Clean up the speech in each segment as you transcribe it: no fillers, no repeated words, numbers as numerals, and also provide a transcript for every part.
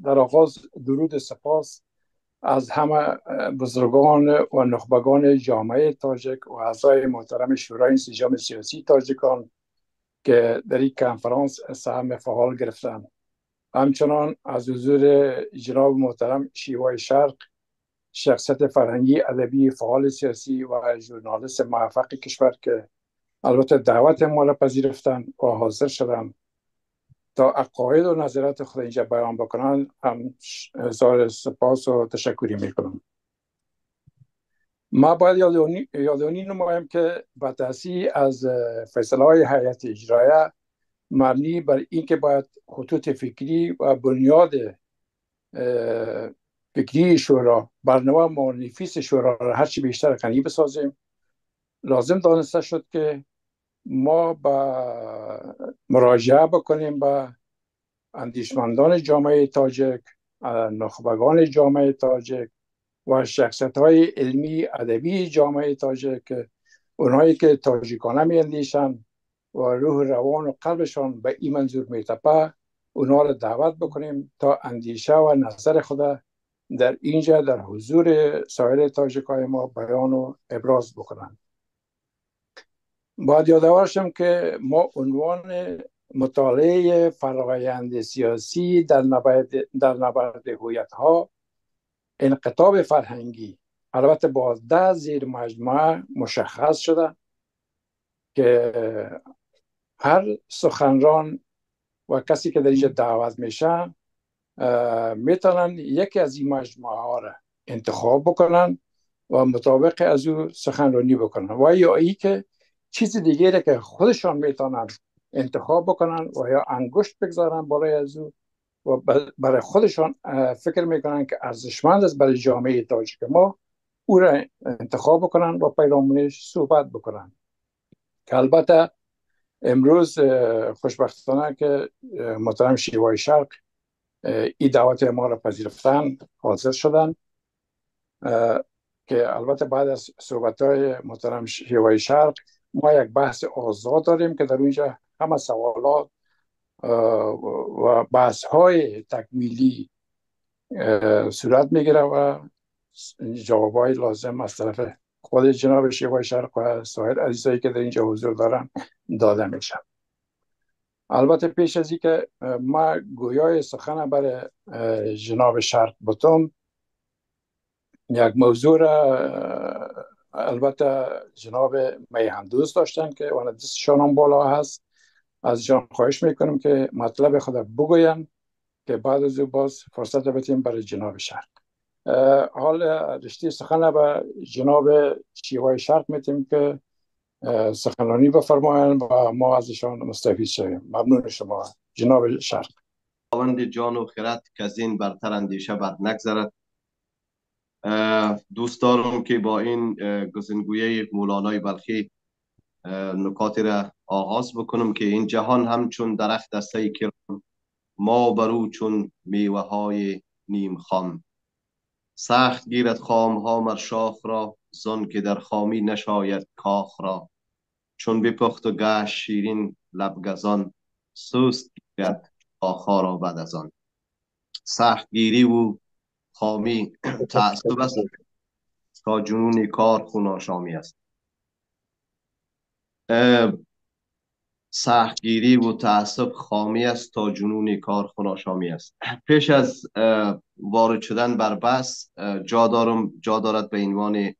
در آغاز درود سپاس از همه بزرگان و نخبگان جامعه تاجیک و اعضای محترم شورای انسجام سیاسی تاجیکان که در این کنفرانس سهم فعال گرفتند. همچنان از حضور جناب محترم شیوای شرق، شخصیت فرهنگی ادبی فعال سیاسی و ژورنالیست موفق کشور که البته دعوت ما را پذیرفتند و حاضر شدند تا عقاید و نظرات خود اینجا بیان بکنند، هم هزار سپاس و تشکری میکنم. ما باید یادآوری نمایم که با تأسیس از فیصله های هیئت اجرایه مبنی بر اینکه باید خطوط فکری و بنیاد فکری شورا، برنامه مانیفیست شورا را هرچی بیشتر غنی بسازیم، لازم دانسته شد که ما با مراجعه بکنیم به اندیشمندان جامعه تاجیک، نخبگان جامعه تاجیک و شخصیت‌های علمی ادبی جامعه تاجیک، اونایی که تاجیکانه می‌اندیشند و روح روان و قلبشان به این منظور می‌تپه، اونا را دعوت بکنیم تا اندیشه و نظر خود در اینجا در حضور سایر تاجیکای ما بیان و ابراز بکنند. باید یادآور شم که ما عنوان مطالعه فرآیند سیاسی در نبرد هویت‌ها، انقطاع فرهنگی، البته با 10 زیر مجموعه مشخص شده که هر سخنران و کسی که در اینجا دعوت میشه میتونن یکی از این مجموعه ها را انتخاب بکنن و مطابق از او سخنرانی بکنن، و یا ای که چیز دیگری که خودشان میتونن انتخاب بکنن و یا انگشت بگذارن بالای از او و برای خودشان فکر میکنن که ارزشمند است برای جامعه تاجیک ما، او را انتخاب بکنن و پیرامونش صحبت بکنن. که البته امروز خوشبختانه که محترم شیوای شرق این دعوت ما را پذیرفتن، حاضر شدن، که البته بعد از صحبت‌های محترم شیوای شرق ما یک بحث آزاد داریم که در اونجا همه سوالات و بحث‌های تکمیلی صورت میگیره و جوابای لازم از طرف خود جناب شیوای شرق و سایر عزیزایی که در اینجا حضور دارن داده میشه. البته پیش از اینکه ما گویای سخن برای جناب شرق بتم، یک موضوع را البته جناب میهندوست داشتن که اون دستشان هم بالا هست، از جان خواهش میکنم که مطلب خود بگوین که بعد از او باز فرصت بتیم برای جناب شرق. حال رشته سخن به جناب شیوای شرق میتیم که سخنرانی بفرمایند و ما ازشان مستفید شویم. ممنون شما جناب شرق. خداوند جان و خرد که از این برتر اندیشه بر نگذرد. دوست دارم که با این گزینگوی مولانای بلخی نکاتی را آغاز بکنم که این جهان همچون درخت دسته کرم، ما برو چون میوه های نیم خام. سخت گیرد خام ها مر شاخ را، زن که در خامی نشاید کاخ را. چون بپخت و گشت شیرین لبگزان، سوست گیرد آخا را بعد از آن. سخت گیری و خامی تعصب است، تا جنون کار خون آشامی است. سختگیری و تعصب خامی است، تا جنون کار خون آشامی است. پیش از وارد شدن بر بحث جا دارد به عنوان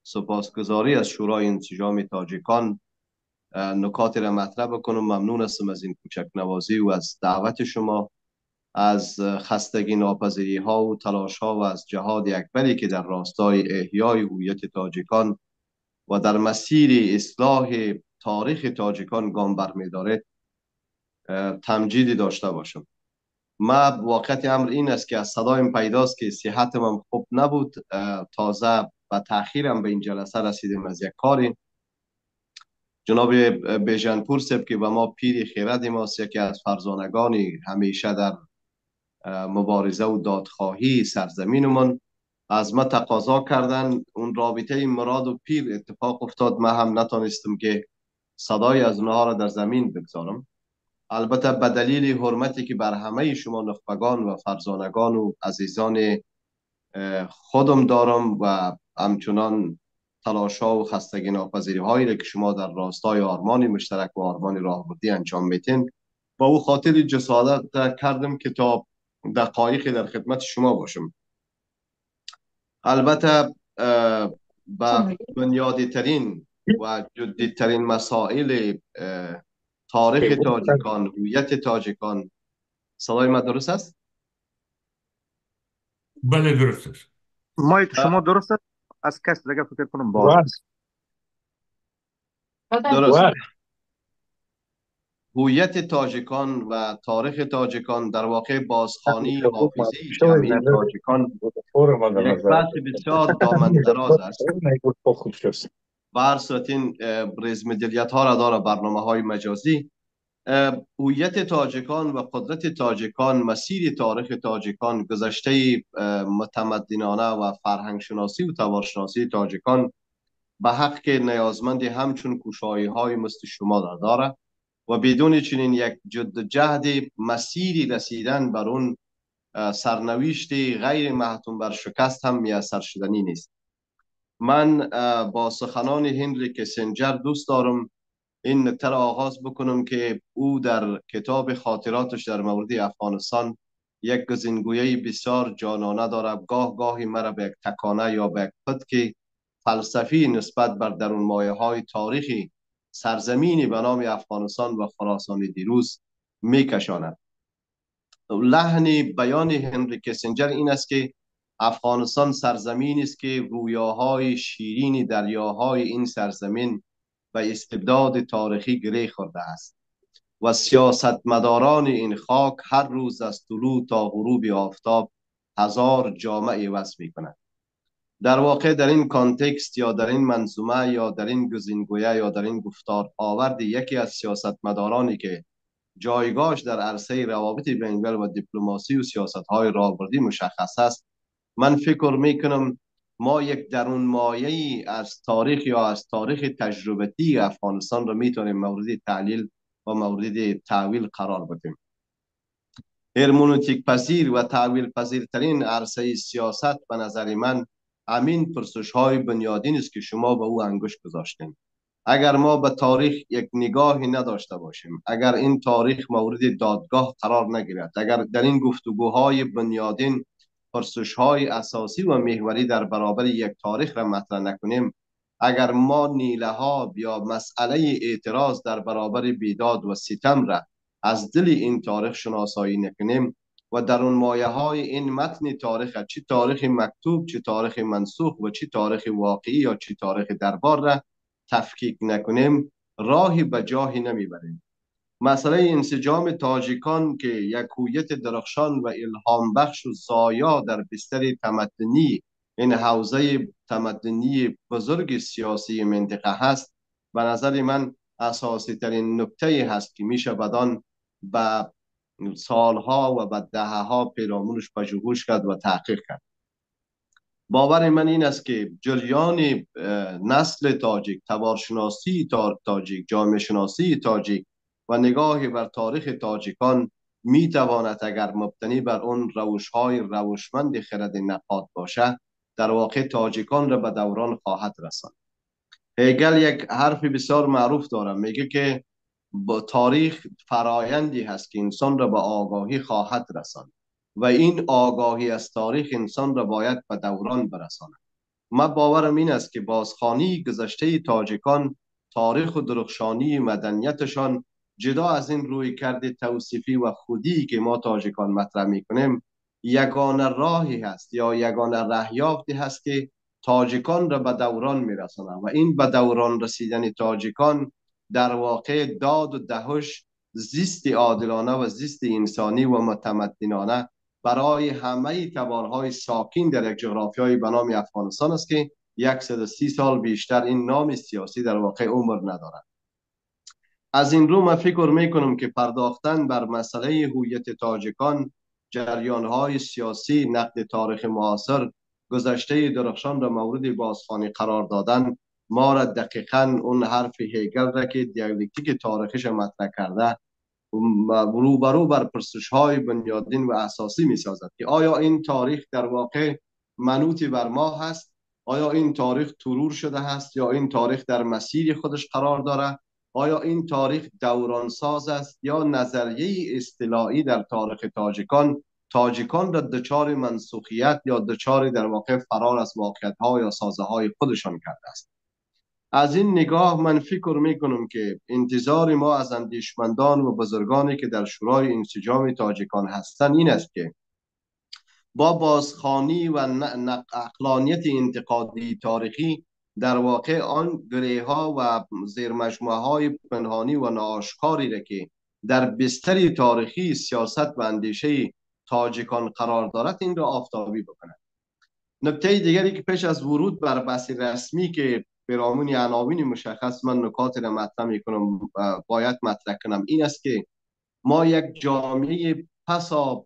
سپاسگزاری از شورای انسجام تاجیکان نکاتی را مطرح بکنم. ممنون هستم از این کوچک نوازی و از دعوت شما، از خستگی ناپذیری ها و تلاش ها و از جهاد اکبری که در راستای احیای هویت تاجیکان و در مسیر اصلاح تاریخ تاجیکان گام برمی‌دارد تمجیدی داشته باشم. ما واقعیت امر این است که از صدایم پیداست که صحتم هم خوب نبود، تازه با تأخیرم به این جلسه رسیدم از یک کاری. جناب بیژنپور صاحب که به ما پیر خیرت ماست، یکی از فرزانگانی همیشه در مبارزه و دادخواهی سرزمینمان، از ما تقاضا کردن اون رابطه مراد و پیر اتفاق افتاد. ما هم نتونستم که صدای از اونها را در زمین بگذارم. البته به دلیل حرمتی که بر همه شما نخبگان و فرزانگان و عزیزان خودم دارم و همچنان تلاشا و خستگی ناپذیری هایی که شما در راستای آرمان مشترک و آرمان راهبردی انجام میتین، با او خاطر جسارت کردم که تا دقایقی در خدمت شما باشم. البته به بنیادی ترین و جدی ترین مسائل تاریخ تاجیکان، هویت تاجیکان، صدای من درست است؟ بله درست است. مایک شما درست است؟ از کس دیگه فکر کنم باز است. درست. هویت تاجیکان و تاریخ تاجیکان در واقع بازخوانی حافظه جمعی تاجیکان یک بحث بسیار دامن‌دراز است. به هر صورت این رزمدیت ها را داره برنامه های مجازی. هویت تاجیکان و قدرت تاجیکان، مسیر تاریخ تاجیکان، گذشته متمدنانه و فرهنگ شناسی و تبارشناسی تاجیکان به حق که نیازمند همچون کوشایی های مثل شما را داره و بدون چنین یک جد جهد مسیری رسیدن بر اون سرنوشت غیر محتوم بر شکست هم میسر شدنی نیست. من با سخنان هنری کیسنجر دوست دارم این نکته را آغاز بکنم که او در کتاب خاطراتش در مورد افغانستان یک گزینگویی بسیار جانانه دارد. گاه گاهی مرا به یک تکانه یا به یک پتک فلسفی نسبت بر درون مایه های تاریخی سرزمینی به نام افغانستان و خراسان دیروز میکشاند. لحن بیان هنری کیسنجر این است که افغانستان سرزمینی است که رویاهای شیرین دریاهای این سرزمین و استبداد تاریخی گره خورده است و سیاستمداران این خاک هر روز از طلوع تا غروب آفتاب هزار جامعه عوض میکنند. در واقع در این کانتکست یا در این منظومه یا در این گزینگویه یا در این گفتار آورد یکی از سیاستمدارانی که جایگاهش در عرصه روابط بین‌الملل و دیپلماسی و سیاست‌های راهبردی مشخص است، من فکر میکنم ما یک درون مایه‌ای از تاریخ یا از تاریخ تجربتی افغانستان را میتونیم مورد تحلیل و مورد تحویل قرار بدیم. هرمونوتیک پذیر و تحویل پذیرترین عرصه سیاست به نظر من همین پرسش های بنیادین است که شما به او انگشت گذاشتین. اگر ما به تاریخ یک نگاهی نداشته باشیم، اگر این تاریخ مورد دادگاه قرار نگیرد، اگر در این گفتگوهای بنیادین پرسش های اساسی و محوری در برابر یک تاریخ را مطرح نکنیم، اگر ما نیله ها یا مسئله اعتراض در برابر بیداد و ستم را از دل این تاریخ شناسایی نکنیم و در اون مایه های این متن تاریخ، چه تاریخ مکتوب، چه تاریخ منسوخ و چه تاریخ واقعی یا چه تاریخ دربار را تفکیک نکنیم، راهی به جایی نمیبریم. مسئله انسجام تاجیکان که یک هویت درخشان و الهام بخش و زایا در بستر تمدنی، این حوزه تمدنی بزرگ سیاسی منطقه هست، به نظر من اساسی ترین نکته هست که میشه بدان به سالها و به دهها پیرامونش پژوهش کرد و تحقیق کرد. باور من این است که جریان نسل تاجیک، تبارشناسی تاجیک، جامعه شناسی تاجیک و نگاه بر تاریخ تاجیکان می تواند اگر مبتنی بر اون روش‌های روشمند خرد نقاد باشه، در واقع تاجیکان را به دوران خواهد رساند. هگل یک حرف بسیار معروف داره، میگه که با تاریخ فرایندی هست که انسان را به آگاهی خواهد رساند و این آگاهی از تاریخ انسان را باید به دوران برساند. من باورم این است که بازخوانی گذشته تاجیکان، تاریخ و درخشانی مدنیتشان، جدا از این روی کرده توصیفی و خودی که ما تاجیکان مطرح میکنیم، یگانه راهی هست یا یگانه رهیافتی هست که تاجیکان را به دوران میرساند و این به دوران رسیدن تاجیکان در واقع داد و دهش زیست عادلانه و زیست انسانی و متمدنانه برای همه تبارهای ساکن در یک جغرافیای به نام افغانستان است که 130 سال بیشتر این نام سیاسی در واقع عمر ندارد. از این رو من فکر میکنم که پرداختن بر مسئله هویت تاجیکان، جریانهای سیاسی، نقد تاریخ معاصر، گذشته درخشان را مورد بازخوانی قرار دادن، ما را دقیقاً اون حرف هگل را که دیالکتیک تاریخش مطرح کرده روبرو بر پرسش‌های بنیادین و اساسی می‌سازد که آیا این تاریخ در واقع منوط بر ما هست؟ آیا این تاریخ ترور شده هست یا این تاریخ در مسیر خودش قرار دارد؟ آیا این تاریخ دورانساز است یا نظریه اصطلاحی در تاریخ تاجیکان را دچار منسوخیت یا دچار در واقع فرار از واقعیت‌ها یا سازه‌های خودشان کرده است؟ از این نگاه من فکر میکنم که انتظار ما از اندیشمندان و بزرگانی که در شورای انسجام تاجیکان هستند این است که با بازخوانی و عقلانیت انتقادی تاریخی در واقع آن گره‌ها و زیرمجموعه‌های پنهانی و ناآشکاری را که در بستر تاریخی سیاست و اندیشه تاجیکان قرار دارد این را آفتابی بکند. نکته دیگری که پیش از ورود بر بحث رسمی که برامون عناوین مشخص من نکات را مطرح میکنم باید مطرح کنم این است که ما یک جامعه پسا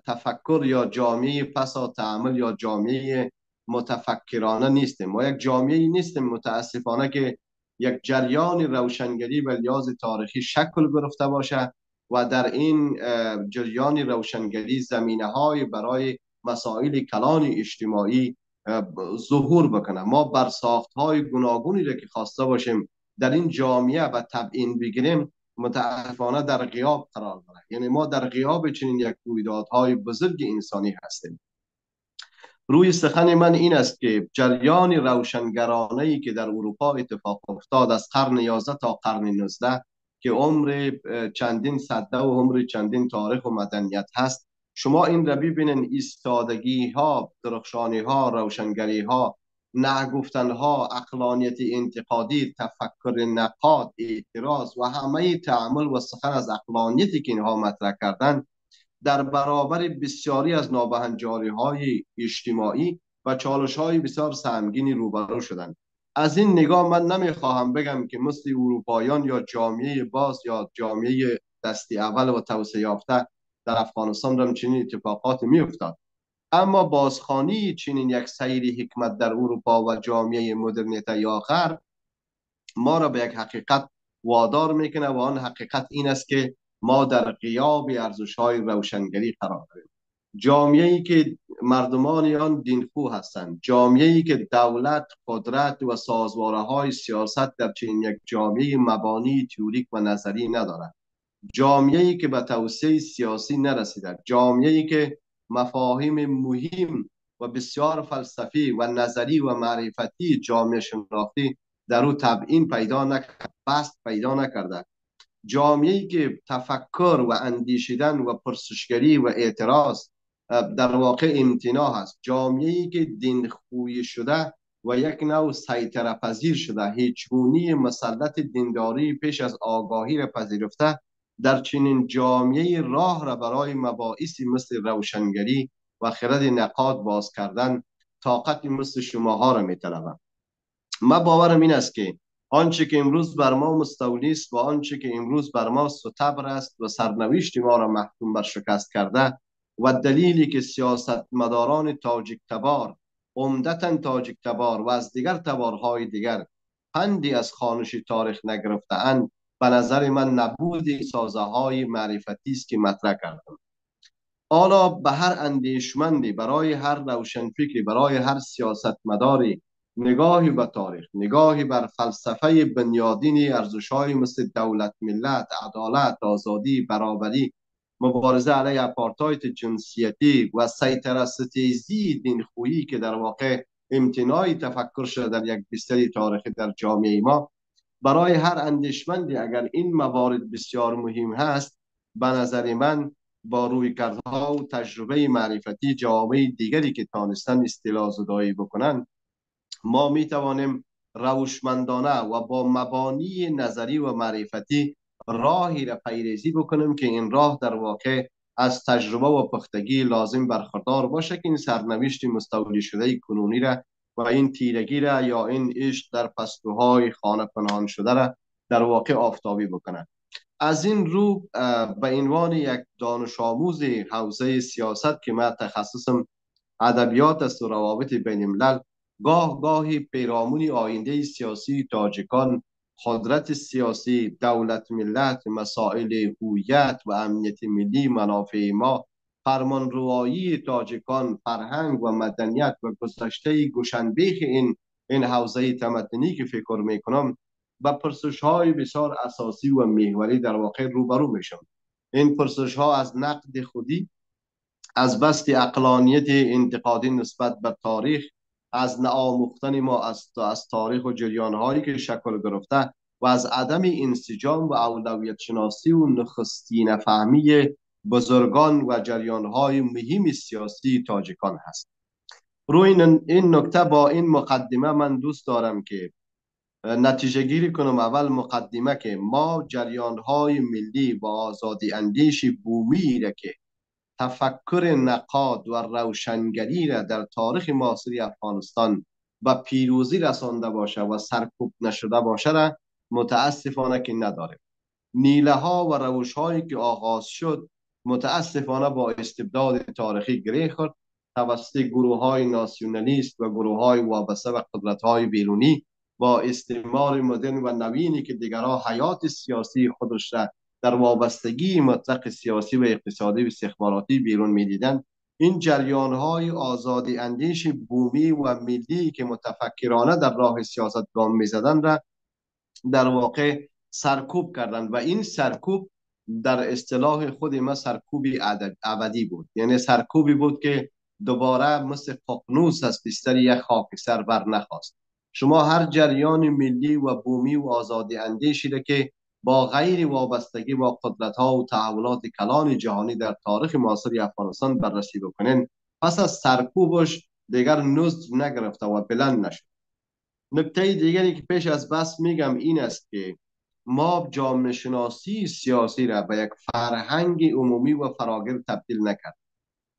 تفکر یا جامعه پسا تعامل یا جامعه متفکرانه نیستیم. ما یک جامعه نیستیم متاسفانه که یک جریان روشنگری و لیاز تاریخی شکل گرفته باشه و در این جریان روشنگری زمینه‌های برای مسائل کلان اجتماعی ظهور بکنه. ما بر ساخت‌های گوناگونی را که خواسته باشیم در این جامعه و تبیین بگیریم متاسفانه در غیاب قرار دارد. یعنی ما در غیاب چنین یک رویدادهای بزرگ انسانی هستیم. روی سخن من این است که جریان روشنگرانه‌ای که در اروپا اتفاق افتاد از قرن 11 تا قرن 19 که عمر چندین صده و عمر چندین تاریخ و مدنیت هست، شما این را ببینید ایستادگی ها، درخشانی ها، روشنگری ها، نگفتن ها، عقلانیت انتقادی، تفکر نقاد، اعتراض و همه تعامل و سخن از عقلانیتی که اینها مطرح کردن در برابر بسیاری از نابهنجاری های اجتماعی و چالش های بسیار سهمگینی روبرو شدند. از این نگاه من نمیخواهم بگم که مثل اروپاییان یا جامعه باز یا جامعه دستی اول و توسعه یافته در افغانستان هم چنین اتفاقات میافتاد، اما بازخوانی چنین یک سیر حکمت در اروپا و جامعه مدرنیته یا غرب ما را به یک حقیقت وادار میکنه و آن حقیقت این است که ما در غیاب ارزش‌های روشنگری قرار داریم. جامعه‌ای که مردمان آن دینخو هستند، جامعه‌ای که دولت، قدرت و سازواره‌های سیاست در چنین یک جامعه مبانی تئوریک و نظری ندارد، جامعه‌ای که به توسعه سیاسی نرسیده، جامعه‌ای که مفاهیم مهم و بسیار فلسفی و نظری و معرفتی جامعه شناختی در او تبیین پیدا نکرده، بست پیدا نکرده، جامعه‌ای که تفکر و اندیشیدن و پرسشگری و اعتراض در واقع امتناع هست، جامعه‌ای که دینخویی شده و یک نوع سیطره پذیر شده، هیچگونی مسلط دینداری پیش از آگاهی را پذیرفته، در چنین جامعه راه را برای مباحثی مثل روشنگری و خرد نقاد باز کردن طاقت مثل شماها را می‌طلبم. من باورم این است که آنچه که امروز بر ما مستولی است و آنچه که امروز بر ما ستبر است و سرنوشت ما را محکوم بر شکست کرده و دلیلی که سیاستمداران تاجیک تبار، عمدتاً تاجیک تبار و از دیگر تبارهای دیگر پندی از خوانش تاریخ نگرفته‌اند، به نظر من نبود سازه‌های معرفتی است که مطرح کردم. حالا به هر اندیشمندی، برای هر روشنفکری، برای هر سیاستمداری نگاهی به تاریخ، نگاهی بر فلسفه بنیادین ارزش‌های مثل دولت، ملت، عدالت، آزادی، برابری، مبارزه علیه آپارتاید جنسیتی و سیطره ستیزی دینخویی که در واقع امتناعی تفکر شده در یک بستر تاریخی در جامعه ما، برای هر اندیشمندی اگر این موارد بسیار مهم هست، به نظر من با رویکردها و تجربه معرفتی جامعه دیگری که تانستن اصطلاح زدایی بکنن، ما می توانیم روشمندانه و با مبانی نظری و معرفتی راهی را پیریزی بکنیم که این راه در واقع از تجربه و پختگی لازم برخوردار باشه که این سرنوشت مستولی شده کنونی را و این تیرگی را یا این عشق در پستوهای خانه پنهان شده را در واقع آفتابی بکنه. از این رو به عنوان یک دانش آموز حوزه سیاست که من تخصصم ادبیات است و روابط بین الملل، گاهی پیرامون آینده سیاسی تاجیکان قدرت سیاسی، دولت ملت، مسائل هویت و امنیت ملی، منافع ما، فرمانروایی تاجیکان، فرهنگ و مدنیت و گذشته گوشنبیخ این حوزه تمدنی که فکر میکنم با پرسش های بسیار اساسی و محوری در واقع روبرو میشم. این پرسش ها از نقد خودی، از بست عقلانیت انتقادی نسبت به تاریخ، از نآموختن ما از تاریخ و جریان هایی که شکل گرفته و از عدم انسجام و اولویت شناسی و نخستین فهمی بزرگان و جریان های مهم سیاسی تاجیکان هست. روی این نکته با این مقدمه من دوست دارم که نتیجه گیری کنم. اول مقدمه که ما جریان های ملی و آزادی اندیش بومی را که تفکر نقاد و روشنگری را در تاریخ معاصر افغانستان و پیروزی رسانده باشه و سرکوب نشده باشه را متاسفانه که نداریم. نیله ها و روش هایی که آغاز شد متاسفانه با استبداد تاریخی گره خورد توسط گروه های ناسیونالیست و گروه های وابسته به قدرت های بیرونی با استعمار مدرن و نوینی که دیگرها حیات سیاسی خودش را در وابستگی مطلق سیاسی و اقتصادی و استخباراتی بیرون می‌دیدند. این جریان های آزادی اندیش بومی و ملی که متفکرانه در راه سیاست گام می‌زدند را در واقع سرکوب کردند و این سرکوب در اصطلاح خود ما سرکوبی ابدی بود. یعنی سرکوبی بود که دوباره مثل ققنوس از بستر یک خاکستر بر نخواست. شما هر جریان ملی و بومی و آزادی اندیشی را که با غیر وابستگی با قدرت ها و تحولات کلان جهانی در تاریخ معاصر افغانستان بررسی بکنین، پس از سرکوبش دیگر نزد نگرفته و بلند نشد. نکته دیگری که پیش از بس میگم این است که ما جامعه شناسی سیاسی را به یک فرهنگ عمومی و فراگیر تبدیل نکرد.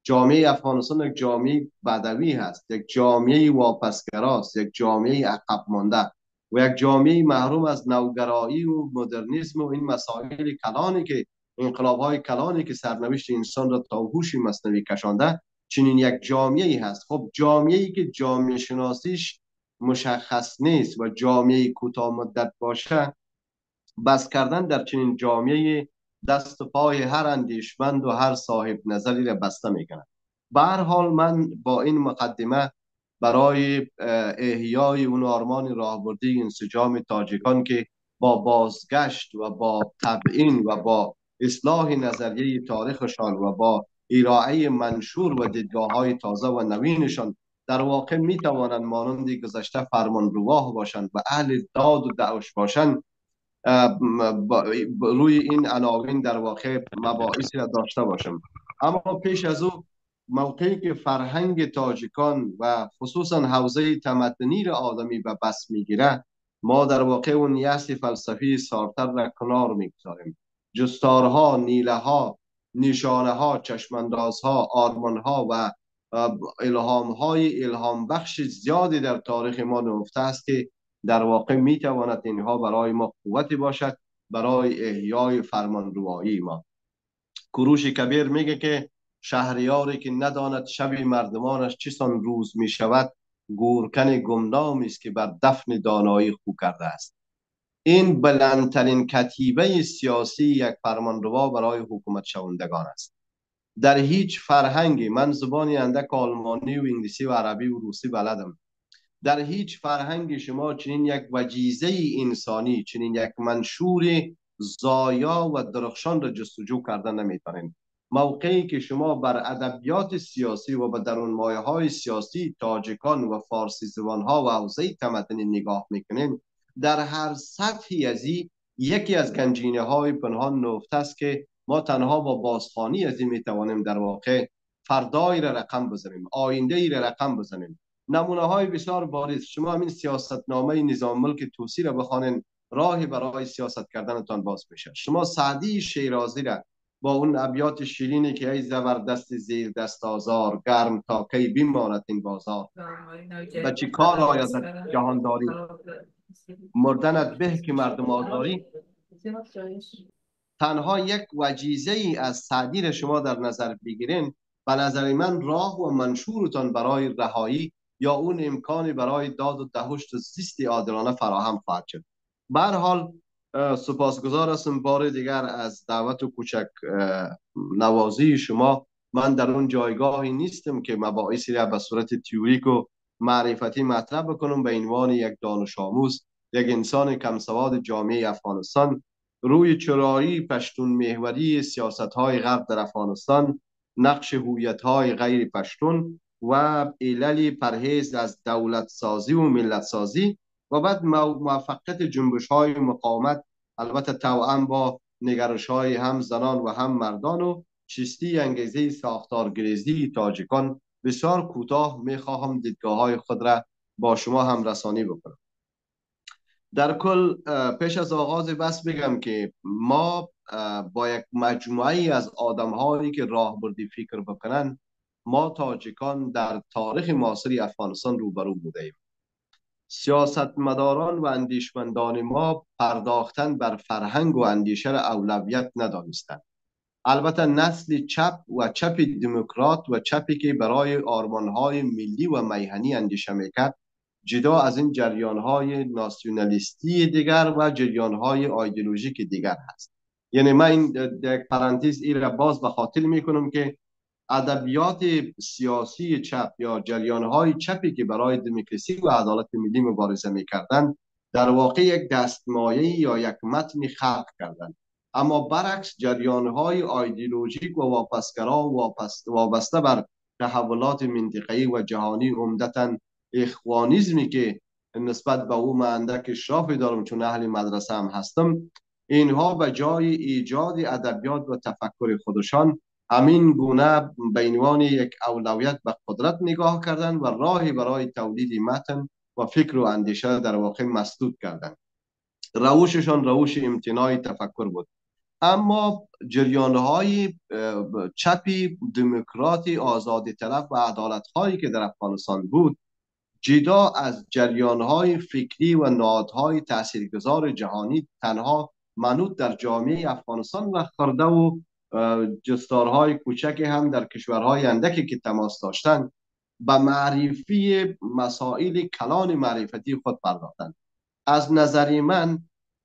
جامعه افغانستان یک جامعه بدوی هست، یک جامعه واپسگراست، یک جامعه عقب مانده و یک جامعه محروم از نوگرایی و مدرنیسم و این مسائل کلانی که انقلاب‌های کلانی که سرنوشت انسان را تا هوش مصنوعی کشانده، چنین یک جامعه هست. خب جامعه‌ای که جامعه شناسیش مشخص نیست و جامعه کوتاه مدت باشه، بس کردن در چنین جامعه دست و پای هر اندیشمند و هر صاحب نظری را بسته میکنه. به هر حال من با این مقدمه برای احیای اون آرمان راهبردی انسجام تاجیکان که با بازگشت و با تبیین و با اصلاح نظریه تاریخشان و با ارائه منشور و دیدگاه‌های تازه و نوینشان در واقع می توانند مانند گذشته فرمانرواه باشند و اهل داد و دعوش باشند، روی این عناوین در واقع مباحثی را داشته باشم. اما پیش از او موقعی که فرهنگ تاجیکان و خصوصا حوزه تمدنی را آدمی به بس میگیره، ما در واقع اون یأس فلسفی سارتر را کنار میگذاریم. جستارها، نیله ها، نشانه ها، چشماندازها، آرمان ها و الهام های الهام بخش زیادی در تاریخ ما نهفته است که در واقع می تواند اینها برای ما قوتی باشد برای احیای فرمانروایی ما. کوروش کبیر میگه که شهریاری که نداند شب مردمانش چسان روز می شود، گورکن گمنامی است که بر دفن دانایی خو کرده است. این بلندترین کتیبه سیاسی یک فرمانروا برای حکومت شوندگان است. در هیچ فرهنگی، من زبانی اندک آلمانی و انگلیسی و عربی و روسی بلدم، در هیچ فرهنگی شما چنین یک وجیزه انسانی، چنین یک منشور زایا و درخشان را جستجو کردن نمیتونین. موقعی که شما بر ادبیات سیاسی و به درون مایه های سیاسی تاجیکان و فارسی زبان ها و حوزه تمدنی نگاه میکنین، در هر سطحی از یکی از گنجینه های پنهان نهفته است که ما تنها با بازخوانی از این میتوانیم در واقع فردایی را رقم بزنیم، آینده ای را رقم بزنیم. نمونه های بسیار بارز. شما همین سیاستنامه نظام ملک توسی را بخوانید، راهی برای سیاست کردنتان باز میشه. شما سعدی شیرازی را با اون ابیات شیرینی که ای زبردست زیر دست آزار، گرم تا کی بیماند این بازار، و چی کار آید جهانداری، مردنت به که مردم آزاری، تنها یک وجیزه ای از سعدی را شما در نظر بگیرین، به نظر من راه و منشورتان برای رهایی یا اون امکانی برای داد و دهشت و زیست عادلانه فراهم خواهد شد. به هر حال سپاسگزار هستم بار دیگر از دعوت و کوچک نوازی شما. من در اون جایگاهی نیستم که مباحثی را به صورت تئوریک و معرفتی مطرح بکنم. به عنوان یک دانش آموز، یک انسان کم سواد جامعه افغانستان، روی چرایی پشتون محوری سیاست های غرب در افغانستان، نقش هویت های غیر پشتون و علل پرهیز از دولت سازی و ملت سازی و بعد موفقیت جنبش های مقاومت، البته توأم با نگرش های هم زنان و هم مردان، و چیستی انگیزه ساختارگریزی تاجیکان. بسیار کوتاه میخواهم دیدگاه های خود را با شما هم رسانی بکنم. در کل پیش از آغاز بس بگم که ما با یک مجموعه از آدم هایی که راهبردی فکر بکنن، ما تاجیکان در تاریخ معاصر افغانستان روبرو بوده ایم. سیاستمداران و اندیشمندان ما پرداختن بر فرهنگ و اندیشه را اولویت ندانستند. البته نسل چپ و چپ دموکرات و چپی که برای آرمانهای ملی و میهنی اندیشه میکرد، جدا از این جریانهای ناسیونالیستی دیگر و جریانهای ایدئولوژیک دیگر هست. یعنی من این یک پرانتز ای را باز به خاطر میکنم که ادبیات سیاسی چپ یا جریانهای چپی که برای دموکراسی و عدالت ملی مبارزه میکردند، در واقع یک دستمایه یا یک متن خلق کردند. اما برعکس جریانهای ایدئولوژیک و واپسگرا وابسته بر تحولات منطقه‌ای و جهانی، عمدتاً اخوانیزمی که نسبت به او من اندک اشرافی دارم چون اهل مدرسه هم هستم، اینها به جای ایجاد ادبیات و تفکر خودشان همین گونه به عنوان یک اولویت به قدرت نگاه کردند و راهی برای تولید متن و فکر و اندیشه در واقع مسدود کردند. روششان روش امتناع تفکر بود. اما جریانهای چپی دموکراتی آزادی طلب و عدالت هایی که در افغانستان بود، جدا از جریانهای فکری و نهادهای تاثیرگذار جهانی، تنها منوط در جامعه افغانستان و خرده و جستارهای کوچک هم در کشورهای اندکی که تماس داشتند، به معرفی مسائل کلان معرفتی خود پرداختند. از نظر من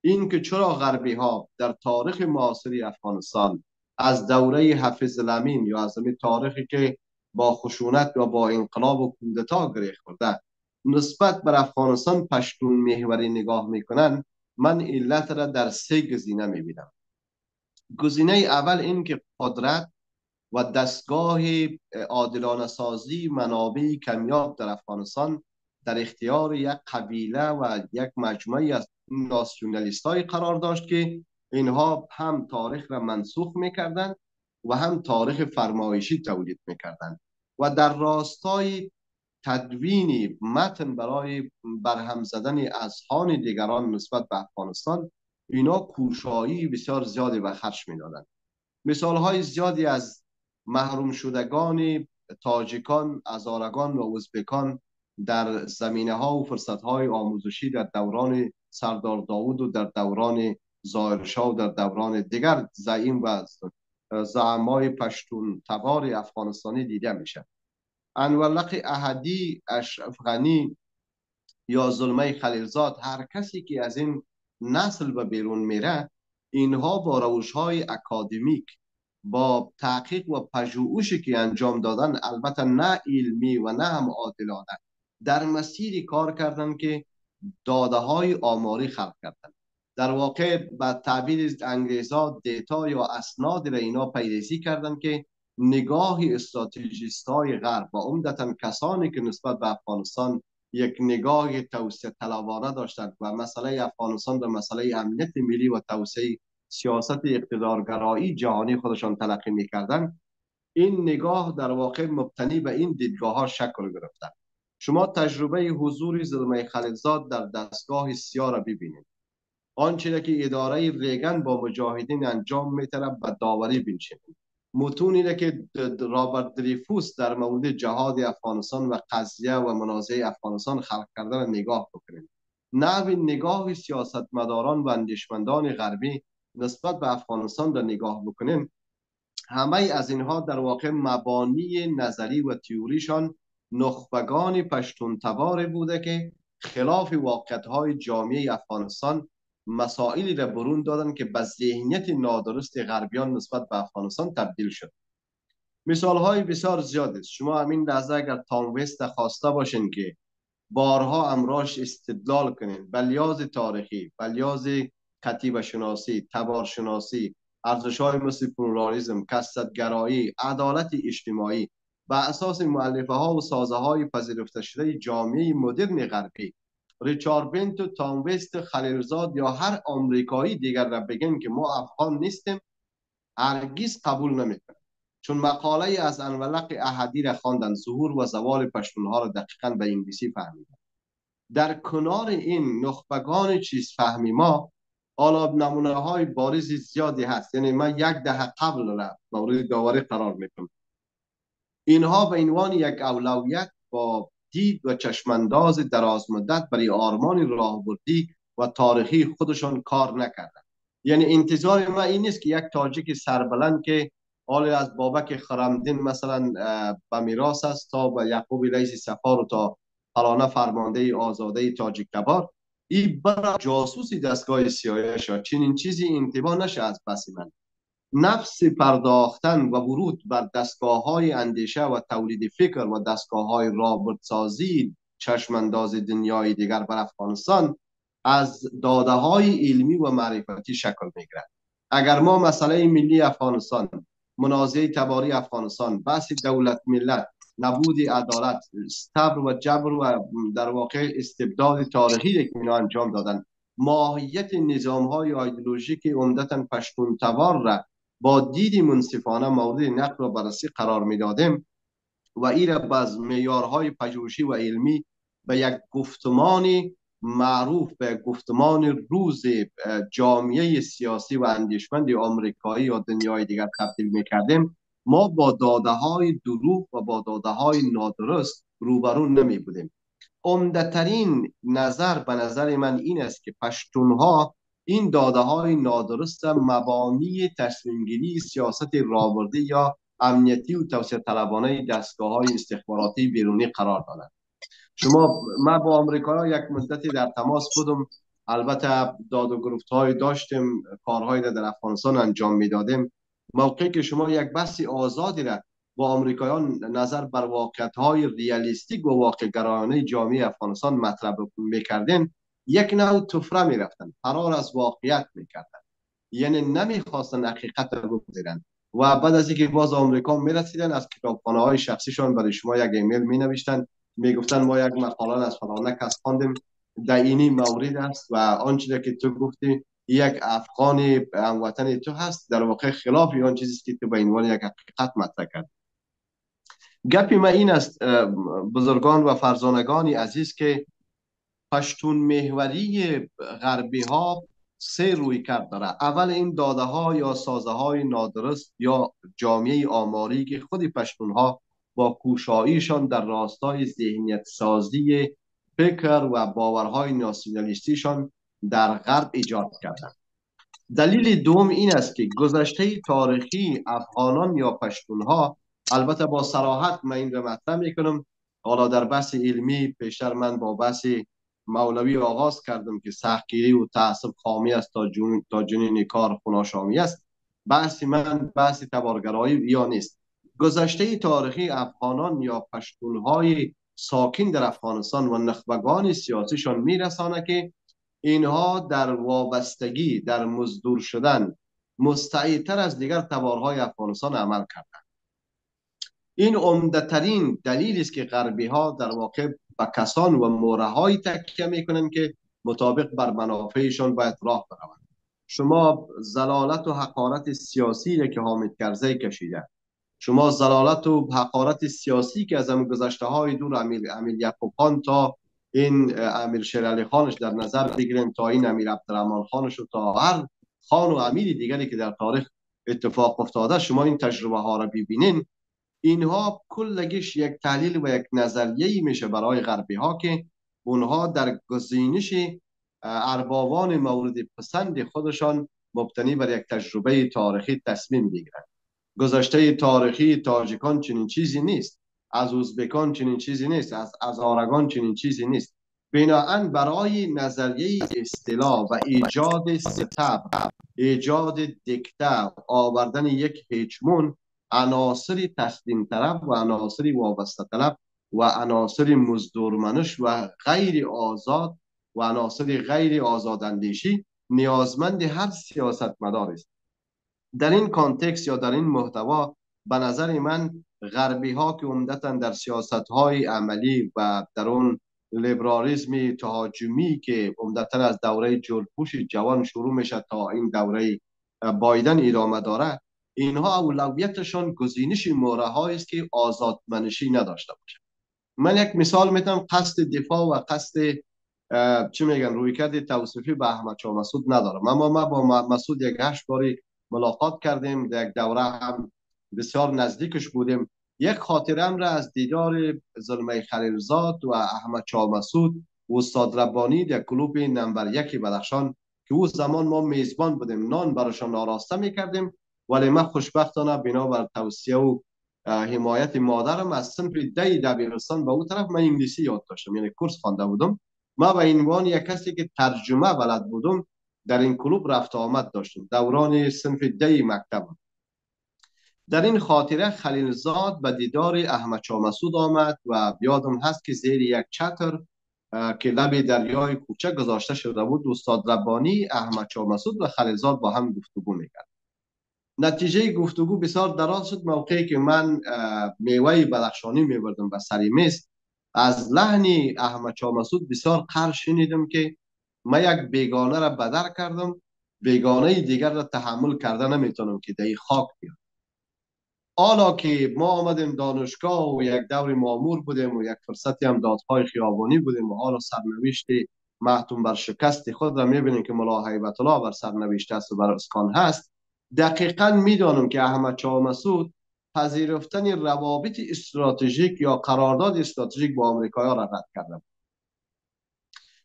این که چرا غربی ها در تاریخ معاصر افغانستان از دوره حافظ الامین یا از این تاریخی که با خشونت و با انقلاب و کودتا گره خورده نسبت بر افغانستان پشتون محوری نگاه میکنن، من علت را در 3 گزینه میبینم. گزینه اول این که قدرت و دستگاه عادلانه سازی منابع کمیاب در افغانستان در اختیار یک قبیله و یک مجموعه از ناسیونالیست های قرار داشت که اینها هم تاریخ را منسوخ میکردند و هم تاریخ فرمایشی تولید میکردند و در راستای تدوین متن برای برهم زدن اذهان دیگران نسبت به افغانستان، اینا کوشایی بسیار زیادی به خرج میدادند. مثال های زیادی از محروم شدگان تاجیکان، هزارگان و ازبکان در زمینه ها و فرصت های آموزشی در دوران سردار داود و در دوران ظاهر شاه و در دوران دیگر زعیم و زعمای پشتون تبار افغانستانی دیده میشه. انورالله احدی، اشرف غنی یا زلمه خلیلزاد، هر کسی که از این نسل به بیرون میره، اینها با روش های اکادمیک، با تحقیق و پژوهشی که انجام دادن، البته نه علمی و نه هم عادلانه، در مسیری کار کردن که داده های آماری خلق کردن. در واقع به تعبیر انگریزا دیتا یا اسناد را اینا پیریزی کردن که نگاه استراتژیست های غرب و عمدتاً کسانی که نسبت به افغانستان یک نگاه توسعه طلبانه داشتند و مسئله افغانستان به مسئله امنیت ملی و توسعه سیاست اقتدارگرایی جهانی خودشان تلقی میکردن، این نگاه در واقع مبتنی به این دیدگاه ها شکل گرفتن. شما تجربه حضور زلمه خلیلزاد در دستگاه سیا را ببینید. آنچه که اداره ریگن با مجاهدین انجام میتره به داوری بنشینید. متونی که رابرت دریفوس در مورد جهاد افغانستان و قضیه و منازعه افغانستان خلق کرده را نگاه بکنید. نحو نگاه سیاستمداران و اندیشمندان غربی نسبت به افغانستان را نگاه بکنیم، همه از اینها در واقع مبانی نظری و تئوریشان نخبگان پشتون تبار بوده که خلاف واقعیت‌های جامعه افغانستان مسائلی را برون دادن که به ذهنیت نادرست غربیان نسبت به افغانستان تبدیل شد. مثال های بسیار زیاد است. شما همین لحظه اگر تام وست خواسته باشین که بارها امراش استدلال کنین به لحاظ تاریخی، به لحاظ کتیبه شناسی، تبار شناسی، ارزش های مثل پلورالیسم، کثرت‌گرایی، عدالت اجتماعی، بر اساس مؤلفه ها و سازه های پذیرفته شده جامعه مدرن غربی، ریچارد بنت، تام وست، خلیلزاد یا هر آمریکایی دیگر را بگن که ما افغان نیستیم، هرگز قبول نمیکنه. چون مقاله از انولق احدی را خواندن، ظهور و زوال پشتونها را دقیقاً به انگلیسی فهمیدن. در کنار این نخبگان چیز فهمی ما حالا نمونه های بارز زیادی هست. یعنی من یک دهه قبل را مورد داوری قرار میکنم. اینها به عنوان یک اولویت با دید و چشمانداز دراز مدت برای آرمان راهبردی و تاریخی خودشان کار نکردند. یعنی انتظار ما این نیست که یک تاجیک سربلند که حال از بابک خرمدین مثلا به میراث است تا به یعقوب لیث صفار و تا فلانه فرمانده آزاده تاجیک تبار این برای جاسوسی دستگاه CIA شد. چنین چیزی انتباه نشه از پس من. نفس پرداختن و ورود بر دستگاه های اندیشه و تولید فکر و دستگاه های رابطسازی چشمانداز دنیای دیگر بر افغانستان از داده های علمی و معرفتی شکل میگیرد. اگر ما مسئله ملی افغانستان، منازعه تباری افغانستان، بحث دولت ملت، نبود عدالت، صبر و جبر و در واقع استبداد تاریخی که اینا انجام دادن، ماهیت نظام های ایدئولوژیک عمدتاً پشتون تبار را با دید منصفانه مورد نقد و بررسی قرار میدادیم و این را باز معیارهای پژوهشی و علمی به یک گفتمان معروف، به گفتمان روز جامعه سیاسی و اندیشمند آمریکایی یا دنیای دیگر تبدیل میکردیم، ما با داده های دروغ و با داده های نادرست روبرو نمی بودیم. عمدترین نظر به نظر من این است که پشتونها این داده های نادرست مبانی تصمیم گیری سیاست راهبردی یا امنیتی و توسعه طلبانه دستگاه های استخباراتی بیرونی قرار دادند. ما با آمریکا یک مدتی در تماس بودم، البته داد و گرفت های داشتیم، کارهایی را در افغانستان انجام میدادیم. موقعی که شما یک بحث آزادی را با آمریکایان نظر بر واقعیت های ریالیستیک و واقع گرایانه جامعه افغانستان مطرح میکردن، یک نوع طفره میرفتن، فرار از واقعیت میکردن، یعنی نمیخواستن حقیقت رو بپذیرند. و بعد از اینکه باز آمریکا میرسیدن از کتابخانه های شخصیشان برای شما یک ایمیل می نوشتن، میگفتن ما یک مقاله از فلانه کس خواندیم، در اینی مورد است و آنچه که تو گفتی یک افغان هموطن تو هست، در واقع خلاف آن چیزی که تو به عنوان یک حقیقت مطرح کرد. گپی ما این است بزرگان و فرزانگانی عزیز که پشتون محوری غربی ها سه روی کرد داره. اول این داده ها یا سازه های نادرست یا جامعه آماری که خود پشتون ها با کوشاییشان در راستای ذهنیت سازی فکر و باورهای ناسیونالیستیشان در غرب ایجاد کردند. دلیل دوم این است که گذشته تاریخی افغانان یا پشتون ها، البته با صراحت من این را مطرح میکنم، حالا در بحث علمی پیشتر من با بحث مولوی آغاز کردم که سختگیری و تعصب خامی است تا جنین کار خناشامی است. بحث من بحث تبارگرایی یا نیست. گذشته تاریخی افغانان یا پشتون های ساکن در افغانستان و نخبگان سیاسیشان میرسانه که اینها در وابستگی، در مزدور شدن مستعدتر از دیگر تبارهای افغانستان عمل کردند. این عمدترین دلیل است که غربی ها در واقع به کسان و مورهای تکیه میکنند که مطابق بر منافعشان باید راه بروند. شما زلالت و حقارت سیاسی که حامد کرزی کشیده، شما زلالت و حقارت سیاسی که از هم گذشته های دور امیر یعقوب خان تا این امیر شیر علی خانش در نظر بگیریم، تا این امیر عبدالرحمن خانش و تا هر خان و امیر دیگری که در تاریخ اتفاق افتاده، شما این تجربه ها را ببینین، اینها کلگیش یک تحلیل و یک نظریه میشه برای غربی ها که اونها در گزینش اربابان مورد پسند خودشان مبتنی بر یک تجربه تاریخی تصمیم بگیرند. گذشته تاریخی تاجیکان چنین چیزی نیست، از ازبکان چنین چیزی نیست، از هزارگان چنین چیزی نیست. بنابراین برای نظریه اصطلاح و ایجاد ستبر، ایجاد دیکته، آوردن یک هجمون، عناصر تسلیم طلب و عناصر وابسته طلب و عناصر مزدورمنش و غیر آزاد و عناصر غیر آزاداندیشی نیازمند هر سیاستمدار است. در این کانتکست یا در این محتوا به نظر من غربی ها که عمدتا در سیاست های عملی و در اون لیبرالیسم تهاجمی که عمدتا از دوره جورج بوش جوان شروع میشه تا این دوره بایدن ادامه داره، اینها اولویتشان گزینش موره است که آزادمنشی نداشته باشه. من یک مثال میتونم، قصد دفاع و قصد چی میگن رویکرد توصیفی به احمد شاه مسعود ندارم، اما ما با مسعود یک 8 باری ملاقات کردیم، در یک دوره هم بسیار نزدیکش بودیم. یک خاطرم را از دیدار زلمه خلیلزاد و احمد شاه مسعود و استاد ربانی در کلوب نمبر 1 بدخشان که او زمان ما میزبان بودیم، نان براشان آراسته میکردیم، ولی من خوشبختانه بنابر توصیه و حمایت مادرم از صنف 10 دبیرستان به اون طرف من انگلیسی یاد داشتم، یعنی کورس خوانده بودم. ما به عنوان یک کسی که ترجمه بلد بودم در این کلوب رفت آمد داشتم دوران صنف 10 مکتب. در این خاطره خلیلزاد به دیدار احمد شاه مسعود آمد و یادم هست که زیر یک چتر که لب دریای کوچک گذاشته شده بود، استاد ربانی، احمد شاه مسعود و خلیلزاد با هم گفتگو میکرد. نتیجه گفتگو بسیار دراز شد. موقعی که من میوه بدخشانی میبردم به سر میز، از لحن احمد شاه مسعود بسیار قهر شنیدم که من یک بیگانه را بدر کردم، بیگانه دیگر را تحمل کرده نمیتونم که در خاک بیام. حالا که ما آمدیم دانشگاه و یک دور مامور بودیم و یک فرصتی هم دادهای خیابانی بودیم و حالا سرنوشت محتوم بر شکست خود را میبینیم که ملا هیبت الله بر سرنوشت است و بر اسکان هست. دقیقا میدانم که احمد شاه مسعود پذیرفتن روابط استراتژیک یا قرارداد استراتژیک با آمریکایی‌ها را رد کرده.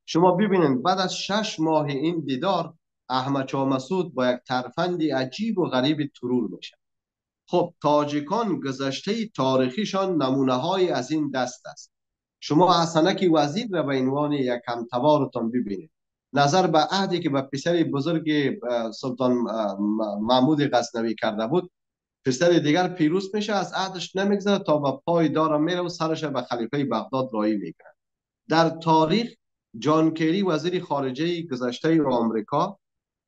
شما ببینید بعد از 6 ماه این دیدار احمد شاه مسعود با یک ترفند عجیب و غریب ترور میشه. خب تاجیکان گذشته تاریخیشان نمونه های از این دست است. شما حسنک وزیر را به عنوان یک همتوارتان ببینید. نظر به عهدی که به پسر بزرگ سلطان محمود غزنوی کرده بود، پسر دیگر پیروز میشه، از عهدش نمیگذره تا به پای دار میره و سرش به خلیفه بغداد رایی میکنه. در تاریخ جان کری وزیر خارجه گذشته آمریکا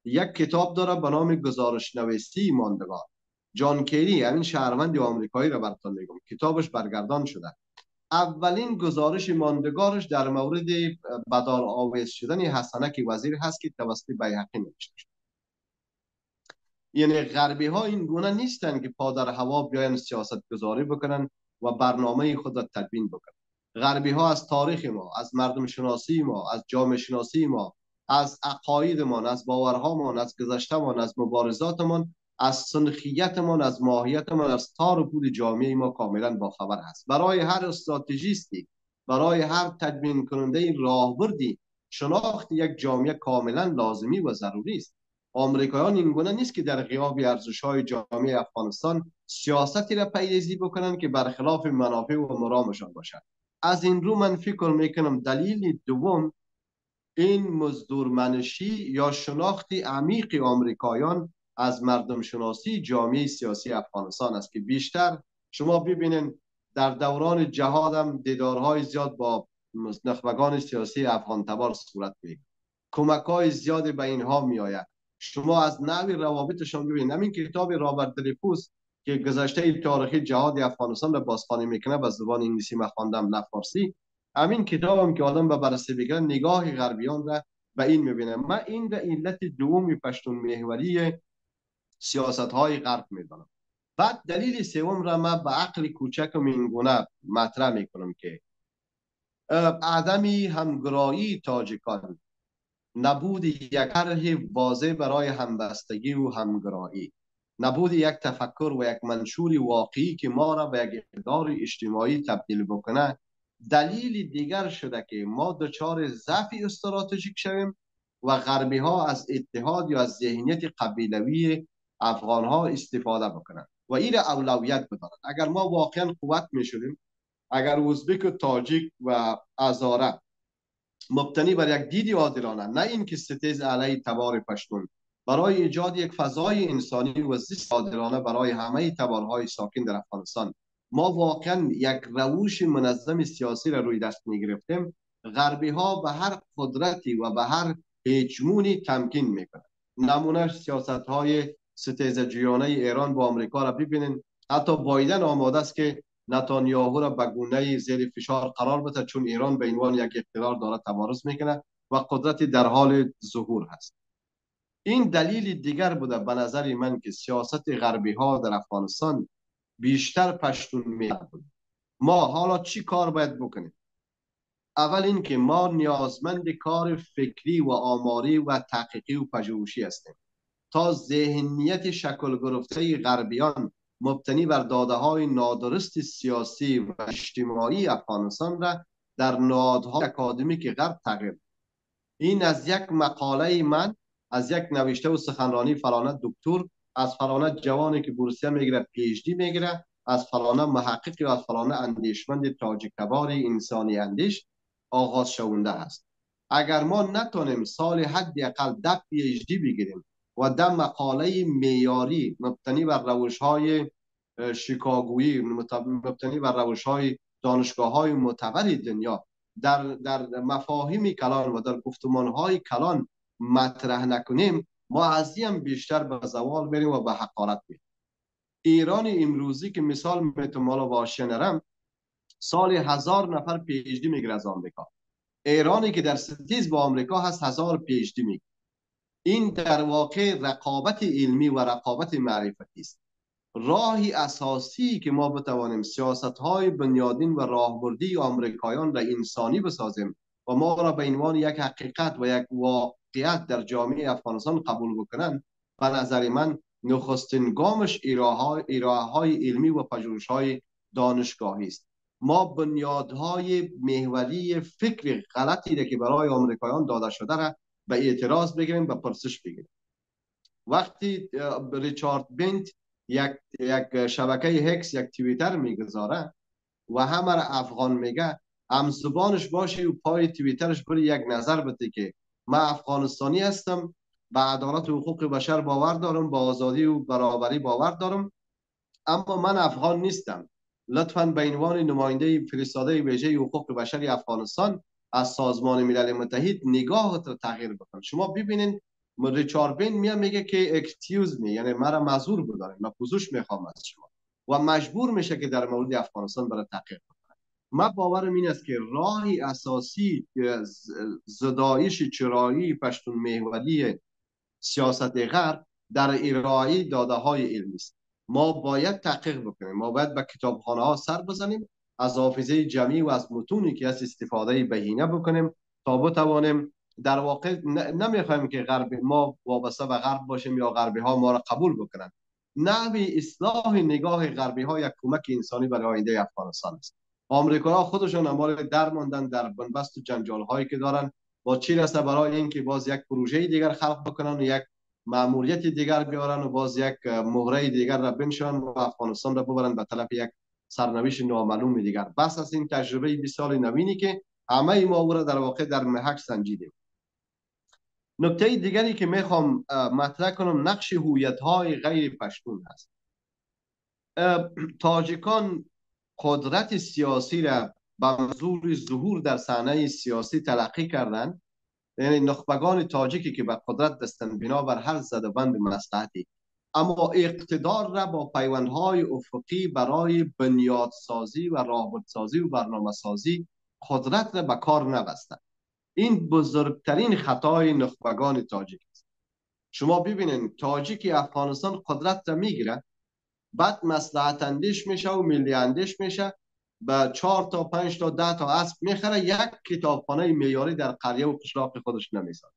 یک کتاب داره به نام گزارشنویسی ماندگار. جان کری، همین شهروند آمریکایی را براتون میگم، کتابش برگردان شده. اولین گزارش ماندگارش در مورد بدار آویز شدن حسنک وزیر هست که توسط بیهقی نوشته شده. یعنی غربی ها این گونه نیستن که پا در هوا بیاین سیاست گذاری بکنن و برنامه خود را تدوین بکنن. غربی ها از تاریخ ما، از مردم شناسی ما، از جامعه شناسی ما، از عقایدمان، از باورهامان، از گذشتهمان، از مبارزاتمان، از سنخیتمان، از ماهیتمان، از تار و پود جامعه ما کاملا باخبر هست. برای هر استراتژیستی، برای هر تدوین کننده راهبردی، شناخت یک جامعه کاملا لازمی و ضروری است. آمریکایان این گونه نیست که در غیاب ارزش‌های جامعه افغانستان سیاستی را پیریزی بکنن که برخلاف منافع و مرامشان باشد. از این رو من فکر میکنم دلیل دوم این مزدورمنشی یا شناخت عمیق آمریکایان از مردم شناسی جامعه سیاسی افغانستان است که بیشتر شما ببینید در دوران جهاد هم دیدارهای زیاد با نخبگان سیاسی افغان تبار صورت میگیرد. کمک‌های زیادی به اینها میآید. شما از نوع روابطشان ببینید. همین کتاب رابرت دریفوس که گذشته تاریخی جهاد افغانستان را بازخوانی میکنه به زبان انگلیسی من خواندم، نه فارسی. همین کتابم که آدم به بررسی بگیره نگاه غربیان را به این میبینه. من این را علت دوم پشتون محوری سیاست های غرب میدانم. بعد دلیل سوم را من به عقل کوچکم این گونه مطرح میکنم که عدم همگرایی تاجیکان، نبود یک طرح واضح برای همبستگی و همگرایی، نبود یک تفکر و یک منشور واقعی که ما را به یک اقدار اجتماعی تبدیل بکنه، دلیل دیگر شده که ما دچار ضعف استراتژیک شویم و غربی ها از اتحاد یا از ذهنیت قبیلوی افغان ها استفاده بکنن و این اولویت بدارن. اگر ما واقعا قوت میشدیم، اگر ازبک و تاجیک و هزاره مبتنی بر یک دید عادلانه، نه اینکه ستیز علیه تبار پشتون، برای ایجاد یک فضای انسانی و زیست عادلانه برای همه تبارهای ساکن در افغانستان. ما واقعا یک روش منظم سیاسی را روی دست می گرفتیم. غربی ها به هر قدرتی و به هر هجمونی تمکین میکنند. نمونه سیاست های ستیزجویانه ایران با آمریکا را ببینید. حتی بایدن آماده است که نتانیاهو را به گونه زیر فشار قرار بده، چون ایران به عنوان یک اقتدار داره تبارز میکنه و قدرت در حال ظهور هست. این دلیل دیگر بوده به نظر من که سیاست غربی ها در افغانستان بیشتر پشتون میاد. ما حالا چی کار باید بکنیم؟ اول اینکه ما نیازمند کار فکری و آماری و تحقیقی و پژوهشی هستیم تا ذهنیت شکل گرفته غربیان مبتنی بر داده های نادرست سیاسی و اجتماعی افغانستان را در نهادهای اکادمیک غرب تغییر. این از یک مقاله من، از یک نوشته و سخنرانی فلانه دکتر، از فلانه جوانی که بورسیه میگیره پی اچ دی میگیره، از فلانه محققی و از فلانه اندیشمند تاجیک تبار انسانی اندیش آغاز شونده است. اگر ما نتونیم سال حداقل 10 پی اچ دی بگیریم و 10 مقاله معیاری مبتنی بر روش‌های شیکاگویی، مبتنی بر روش‌های دانشگاه‌های معتبر دنیا در مفاهیم کلان و در گفتمان‌های کلان مطرح نکنیم، ما از این بیشتر به زوال بریم و به حقارت میریم. ایران امروزی که مثال میتونم حالا واشنرم، سال 1000 نفر پی اچ دی میگیره از آمریکا. ایرانی که در ستیز با آمریکا هست 1000 پی اچ دی میگیره. این در واقع رقابت علمی و رقابت معرفتی است. راهی اساسی که ما بتوانیم سیاست‌های بنیادین و راهبردی آمریکایان را انسانی بسازیم و ما را به عنوان یک حقیقت و یک واقعیت در جامعه افغانستان قبول بکنند، به نظر من نخستین گامش ارائه‌های علمی و پژوهش‌های دانشگاهی است. ما بنیادهای محوری فکر غلطی را که برای آمریکایان داده شده را به اعتراض بگیریم، به پرسش بگیریم. وقتی ریچارد بنت یک شبکه هکس یک توییتر میگذاره و همه را افغان میگه، هم زبانش باشه و پای توییترش بری یک نظر بده که من افغانستانی هستم، به عدالت و حقوق بشر باور دارم، با آزادی و برابری باور دارم، اما من افغان نیستم. لطفاً به عنوان نماینده فرستاده ویژه حقوق بشر افغانستان از سازمان ملل متحد نگاهت رو تغییر بکن. شما ببینید ریچارد بین میگه که اکسکیوز می، یعنی مرا معذور بدارید، من پوزش میخوام از شما، و مجبور میشه که در مورد افغانستان برای تحقیق بکنه. من باورم این است که راهی اساسی زدایش چرایی پشتون محوری سیاست غرب در ارائه داده های علمی است. ما باید تحقیق بکنیم، ما باید به کتابخانه ها سر بزنیم، از حافظه جمعی و از متونی که از استفاده بهینه بکنیم تا بتوانیم در واقع نمیخوایم که غرب ما وابسته به غرب باشیم یا غربی ها ما را قبول بکنند. نحو اصلاح نگاه غربی ها یک کمک انسانی برای آینده افغانستان است. آمریکایی‌ها خودشون امال در ماندن در بنبست و جنجال هایی که دارن، با چی رسه برای اینکه باز یک پروژه دیگر خلق بکنن و یک ماموریت دیگر بیارن و باز یک مهره دیگر را بنشان و افغانستان را ببرن به طرف یک سرنوشت نامعلوم دیگر. بس از این تجربه 20 سال نوینی که همه ما او را در واقع در محک سنجیدیم. نکته دیگری که میخوام مطرح کنم نقش هویت‌های غیر پشتون هست. تاجیکان قدرت سیاسی را به منظور ظهور در صحنه سیاسی تلقی کردند، یعنی نخبگان تاجیکی که به قدرت دستند بنابر هر زدبند مصلحتی، اما اقتدار را با پیوندهای افقی برای بنیادسازی و راهبردسازی و برنامه‌سازی قدرت را به کار نبستند. این بزرگترین خطای نخبگان تاجیک است. شما ببینید تاجیکی افغانستان قدرت را میگیره، بعد مصلحت اندیش میشه و ملی اندیش میشه، با 4 تا 5 تا 10 تا اسب میخره، یک کتابخانه معیاری در قریه و قشلاق خودش نمیسازه.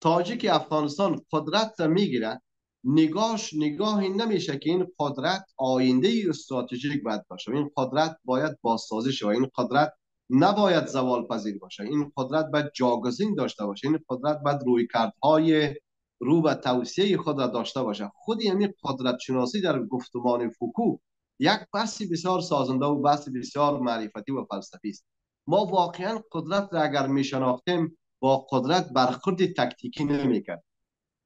تاجیک افغانستان قدرت را میگیره، نگاهی نمیشه که این قدرت آینده استراتژیک باید باشه، این قدرت باید بازسازی شه، این قدرت نباید زوال پذیر باشه، این قدرت باید جاگزین داشته باشه، این قدرت باید رویکردهای رو به توسعه خود را داشته باشه. خود همین قدرت شناسی در گفتمان فوکو یک بحث بسیار سازنده و بحث بسیار معرفتی و فلسفی است. ما واقعا قدرت را اگر می شناختیم با قدرت برخورد تکتیکی نمی کرد.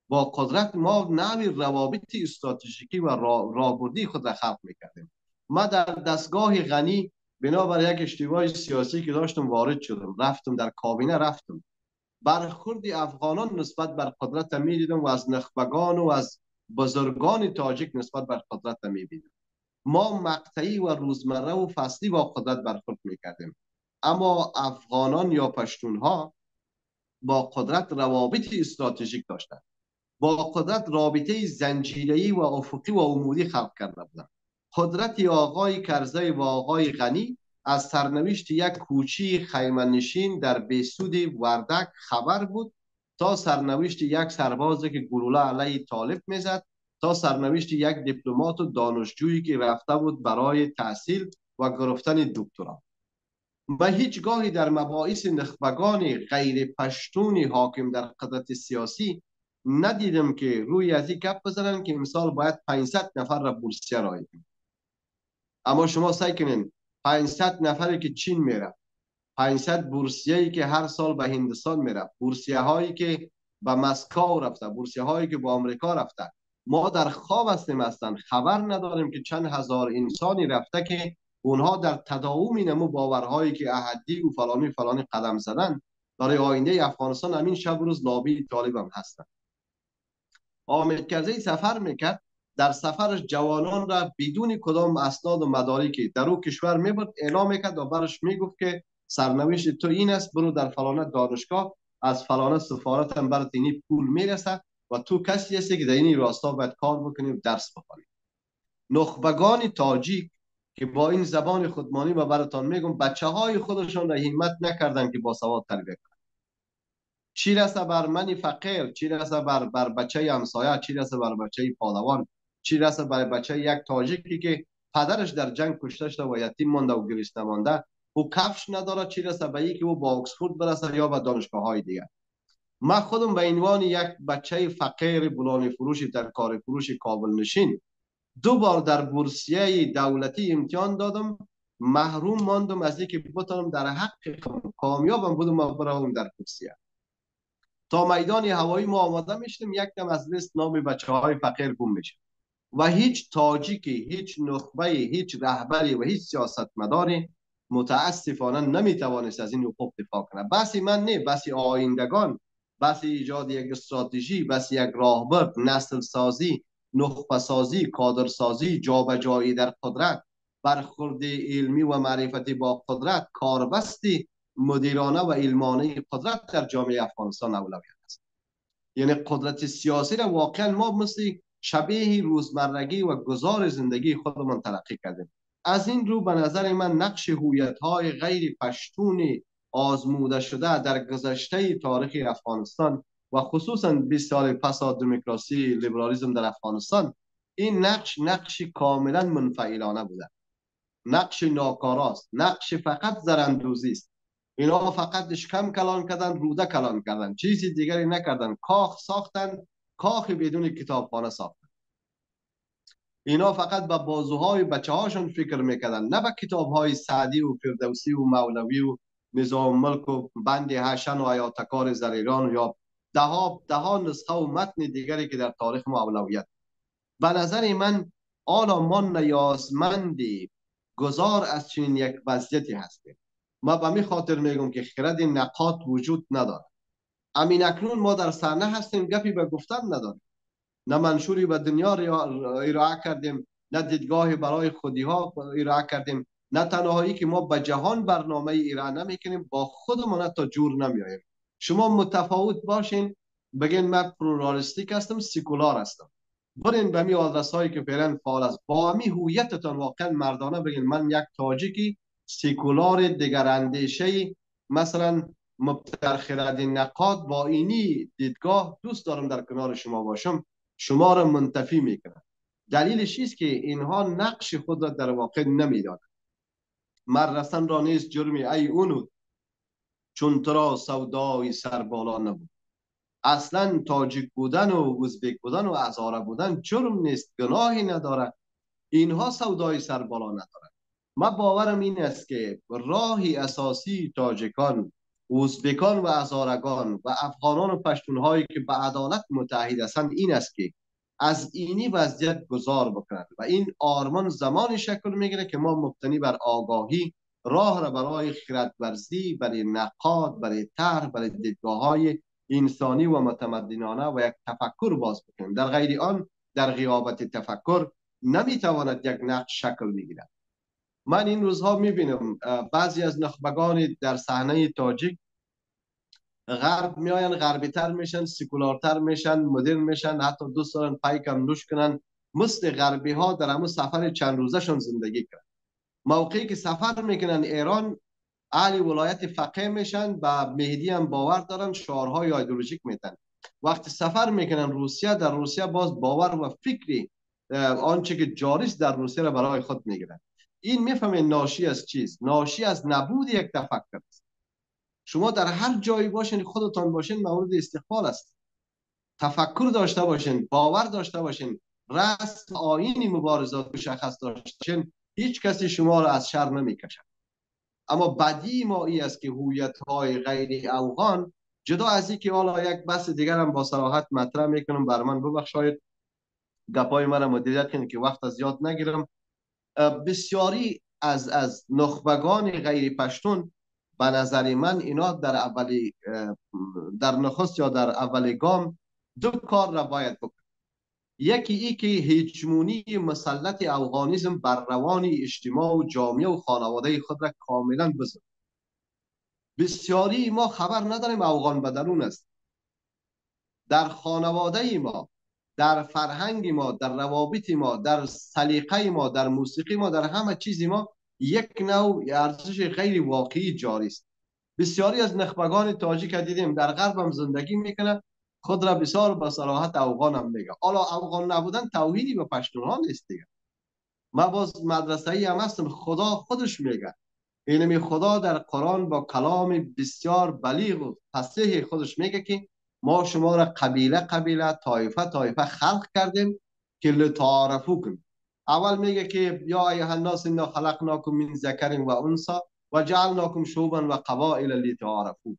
با قدرت ما نوع روابط استراتژیکی و راهبردی خود را خلق می کردیم. ما در دستگاه غنی بنابر یک اشتباه سیاسی که داشتم وارد شدم، رفتم در کابینه، رفتم برخورد افغانان نسبت بر قدرت می دیدم و از نخبگان و از بزرگان تاجیک نسبت بر قدرت می دیدم. ما مقطعی و روزمره و فصلی با قدرت برخورد می کردیم، اما افغانان یا پشتونها با قدرت روابط استراتژیک داشتند. با قدرت رابطه زنجیره‌ای و افقی و عمودی خلق کرده بودند. قدرت آقای کرزی و آقای غنی از سرنوشت یک کوچی خیمه‌نشین در بیسود وردک خبر بود، تا سرنوشت یک سربازی که گلوله علیه طالب میزد، تا سرنوشت یک دیپلمات و دانشجویی که رفته بود برای تحصیل و گرفتن دکترا. و هیچگاهی در مباحث نخبگان غیر پشتون حاکم در قدرت سیاسی ندیدم که روی از این گپ بزنن که امسال باید 500 نفر را بورسیه رای کنیم. اما شما سعی کنین 500 نفری که چین میره، 500 بورسیه‌ای که هر سال به هندوستان میره، بورسیه هایی که به مسکو رفته، بورسیه هایی که به آمریکا رفته، ما در خواب هستیم، اصلا خبر نداریم که چند هزار انسانی رفته که اونها در تداوم نمو باورهایی که احدی و فلانی قدم زدن برای آینده افغانستان همین شب و روز لابی طالب هم هستن. حامد کرزی سفر میکرد، در سفرش جوانان را بدون کدام اسناد و مدارکی در او کشور میبرد، اعلام میکرد و برش میگفت که سرنوشت تو این است، برو در فلانه دانشگاه از فلانه سفارت هم برات اینی پول میرسه و تو کسی هستی که در این راستا باید کار بکنی و درس بخونی. نخبگان تاجیک که با این زبان خودمانی و براتان میگم بچه های خودشان را همت نکردن که با سواد تربیت کنند. چی رسه بر من فقیر، چی رسه بر بچه همسایه، چی رسه بر بچه پادوان، چی رسه بر بچه یک تاجیکی که پدرش در جنگ کشته شده و یتیم مانده و گریسته مانده، او کفش نداره، چی رسه به اینکه او با اکسفورد برسه یا به دانشگاه های دیگر. من خودم به عنوان یک بچه فقیر بولانی فروش در کار فروش کابل نشین 2 بار در بورسیه دولتی امتحان دادم، محروم ماندم از اینکه بتونم در حق کامیابم بودم و بروم در بورسیه. تا میدان هوایی ما آماده میشدیم، یک دم از لیست نام بچه های فقیر گم میشه و هیچ تاجیکی، هیچ نخبه، هیچ رهبری و هیچ سیاستمداری متاسفانه نمیتوانست از این حقوق دفاع کنه. بسی من نه، بسی آیندگان، بسی ایجاد یک استراتژی، بسی یک راهبر، نسل سازی، نخبه سازی، کادر سازی، جابجایی در قدرت، برخورد علمی و معرفتی با قدرت، کاربستی مدیرانه و علمانه قدرت در جامعه افغانستان اولویت است. یعنی قدرت سیاسی را واقعا ما مثل شبیه روزمرگی و گذار زندگی خودمان تلقی کردیم. از این رو به نظر من نقش هویت‌های غیر پشتون آزموده شده در گذشته تاریخ افغانستان و خصوصا 20 سال پس از دموکراسی لیبرالیسم در افغانستان، این نقش کاملا منفعلانه بوده، نقش ناکاراست، نقش فقط زرندوزی است. اینا فقط اشکم کلان کردن، روده کلان کردن، چیزی دیگری نکردن، کاخ ساختن، کاخ بدون کتابخانه ساختن. اینا فقط به بازوهای بچه هاشون فکر میکردن، نه به کتابهای سعدی و فردوسی و مولوی و نظام ملک و بند هشن و آیاتکار زریران یا ده نسخه و متن دیگری که در تاریخ ما اولویت. به نظر من آلا ما نیازمندی گذار از چنین یک وضعیتی هستیم. ما به می خاطر میگم که خرد نقاط وجود نداره. امین اکنون ما در صحنه هستیم، گپی به گفتن نداریم، نه منشوری به دنیا ارائه کردیم، نه دیدگاهی برای خودی ها ارائه کردیم، نه تنهایی که ما به جهان برنامه ارائه نمیکنیم، با خودمون تا جور نمیاییم. شما متفاوت باشین، بگین من پلورالیستیک هستم، سیکولار هستم، برین به می آدرس هایی که فعلا فعال است، با می هویتتان واقعا مردانه بگین من یک تاجیکی سیکولار دیگر اندیشه، مثلا مبتر خرد نقاد، با اینی دیدگاه دوست دارم در کنار شما باشم، شما را منتفی میکنه. دلیلش است که اینها نقش خود را در واقع نمیدانند. مرسن را نیست جرمی ای اونود، چون تو را سودای سربالا نبود. اصلا تاجیک بودن و ازبک بودن و هزاره بودن جرم نیست، گناهی نداره. اینها سودای سربالا نداره. من باورم این است که راهی اساسی تاجکان، ازبکان و هزارگان و افغانان و پشتونهایی که به عدالت متحد هستند این است که از اینی وضعیت گذار بکنند و این آرمان زمانی شکل میگیره که ما مبتنی بر آگاهی راه را برای خردورزی، برای نقاد، برای طرح، برای دیدگاه های انسانی و متمدنانه و یک تفکر باز بکنیم. در غیر آن، در غیابت تفکر نمیتواند یک نقد شکل بگیرد. من این روزها میبینم بعضی از نخبگان در صحنه تاجیک غرب میآیند، غربی تر میشن، سکولارتر میشن، مدرن میشن، حتی دوست دارن پایکم نوش کنن، مثل غربی ها در همون سفر چند روزه شون زندگی کنن. موقعی که سفر میکنن ایران، اهل ولایت فقیه میشن، به مهدی هم باور دارن، شعارهای ایدئولوژیک میتن. وقتی سفر میکنن روسیه، در روسیه باز باور و فکری آنچه که جاری است در روسیه را برای خود میگیرن. این میفهمین ناشی از چیز؟ ناشی از نبود یک تفکر است. شما در هر جایی باشین، خودتان باشین، مورد استقبال است. تفکر داشته باشین، باور داشته باشین، رسم آیین مبارزات مشخص داشته باشین، هیچ کسی شما را از شر نمیکشد. اما بدی ما ای است که هویت های غیر افغان، جدا از اینکه حالا یک بحث دیگر هم با صراحت مطرح میکنم، بر من ببخشید گپای من مدیریت کنید که وقت از یاد نگیرم، بسیاری از نخبگان غیر پشتون به نظر من اینا در نخست یا در اول گام دو کار را باید بکنند. یکی ای که هیجمونی مسلط افغانیسم بر روان اجتماع و جامعه و خانواده خود را کاملا بزن. بسیاری ما خبر نداریم افغان بدلون است. در خانواده ما، در فرهنگ ما، در روابط ما، در سلیقه ما، در موسیقی ما، در همه چیز ما یک نوع ارزش غیر واقعی جاری است. بسیاری از نخبگان تاجیک دیدیم در غرب هم زندگی میکنه، خود را بسیار با صراحت افغان هم میگه. حالا افغان نبودن توهینی به پشتونها نیست دیگه. ما باز مدرسه‌ای هم هستم، خدا خودش میگه، اینمی خدا در قرآن با کلام بسیار بلیغ و فصیح خودش میگه که ما شما را قبیله قبیله، طایفه طایفه خلق کردیم که لتعارفو کنیم. اول میگه که یا ایها الناس انا خلقناکم من ذکر و انثى و جعلناکم شعوبا و قبائل لتعارفو.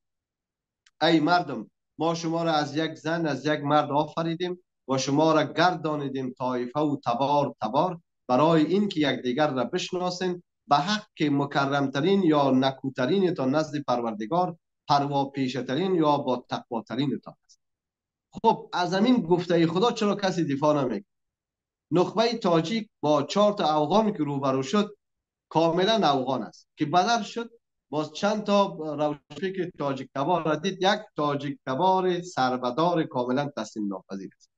ای مردم، ما شما را از یک زن، از یک مرد آفریدیم و شما را گردانیدیم طایفه و تبار تبار برای اینکه یکدیگر را بشناسین، به حق که مکرمترین یا نکوترین تا نزد پروردگار، پروا پیشترین یا با تقواترین تا است. خب از همین گفته خدا چرا کسی دفاع نمیکنه؟ نخبه تاجیک با 4 تا افغان که روبرو شد، کاملا افغان است که بدل شد. باز چند تا روشفکر تاجیک تبار را دید، یک تاجیک تبار سربدار کاملا تسلیم ناپذیر است.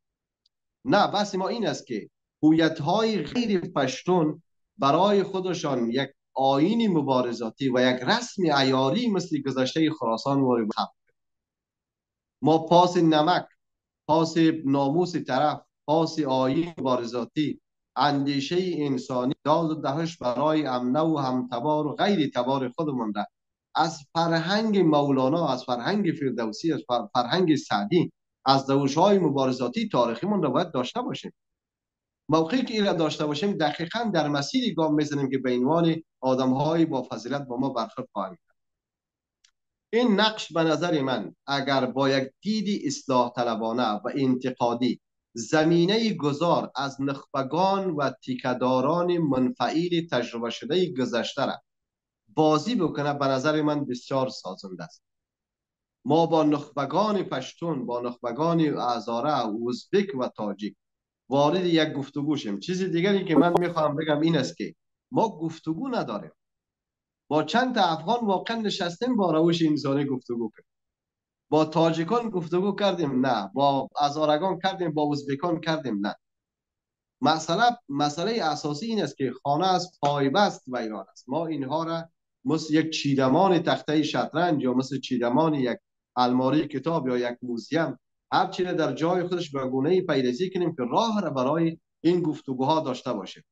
نه، بس ما این است که هویت های غیر پشتون برای خودشان یک آیین مبارزاتی و یک رسم عیاری مثل گذشته خراسان وارد خلق. ما پاس نمک، پاس ناموس طرف، پاس آیین مبارزاتی، اندیشه انسانی، داد و دهش برای امنه و همتبار و غیر تبار خودمان را از فرهنگ مولانا، از فرهنگ فردوسی، از فرهنگ سعدی، از دوش‌های مبارزاتی تاریخی من را باید داشته باشیم. موقعی که این را داشته باشیم دقیقاً در مسیری گام میزنیم که به عنوان آدم‌های با فضیلت با ما برخورد خواهند کرد. این نقش به نظر من اگر با یک دید اصلاح طلبانه و انتقادی زمینه گذار از نخبگان و تیکداران منفعیل تجربه شده گذشته را بازی بکنه، به نظر من بسیار سازنده است. ما با نخبگان پشتون، با نخبگان هزاره، ازبک و تاجیک وارد یک گفتگو شیم. چیز دیگری که من میخوام بگم این است که ما گفتگو نداریم. با چند تا افغان واقعا نشستیم با روش انسانی گفتگو کردیم. با تاجیکان گفتگو کردیم؟ نه. با هزارگان کردیم؟ با ازبکان کردیم؟ نه. مسئله اساسی این است که خانه از پایبست و ایران است. ما اینها را مثل یک چیدمان تخته شطرنج یا مثل چیدمان یک الماری کتاب یا یک موزیم، هر چیز در جای خودش به گونه‌ای پیریزی کنیم که راه را برای این گفتگوها داشته باشیم.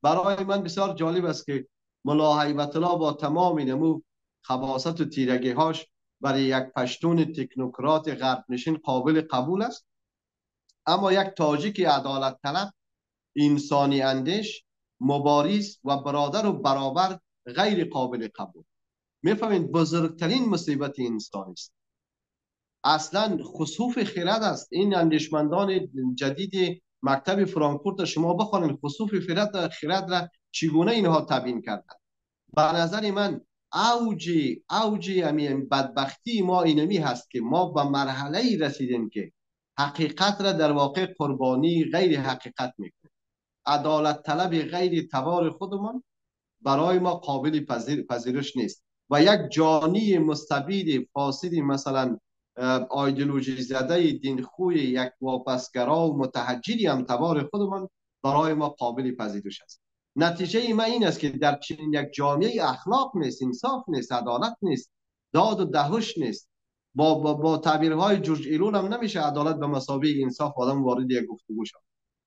برای من بسیار جالب است که ملا هیبت الله با تمام نمو خباثت و تیرگی هاش برای یک پشتون تکنوکرات غرب نشین قابل قبول است، اما یک تاجیک عدالت طلب، انسانی اندیش مبارز و برادر و برابر غیر قابل قبول. میفهمید بزرگترین مصیبت انسان است. اصلا خسوف خرد است. این اندیشمندان جدید مکتب فرانکفورت شما بخوانید خسوف خرد را چگونه اینها تبیین کردند. به نظر من اوج همین بدبختی ما اینمی هست که ما به مرحله رسیدیم که حقیقت را در واقع قربانی غیر حقیقت میکنیم. عدالت طلب غیر تبار خودمان برای ما قابل پذیرش نیست و یک جانی مستبید فاسدی مثلا ایدئولوژی زده دینخوی یک واپسگرا و متحجری هم تبار خودمان برای ما قابل پذیرش است. نتیجه ما این است که در چنین یک جامعه اخلاق نیست، انصاف نیست، عدالت نیست، داد و دهش نیست. با تعبیرهای جورج ایلون هم نمیشه عدالت به مثابه انصاف آدم وارد یک گفتگو شد.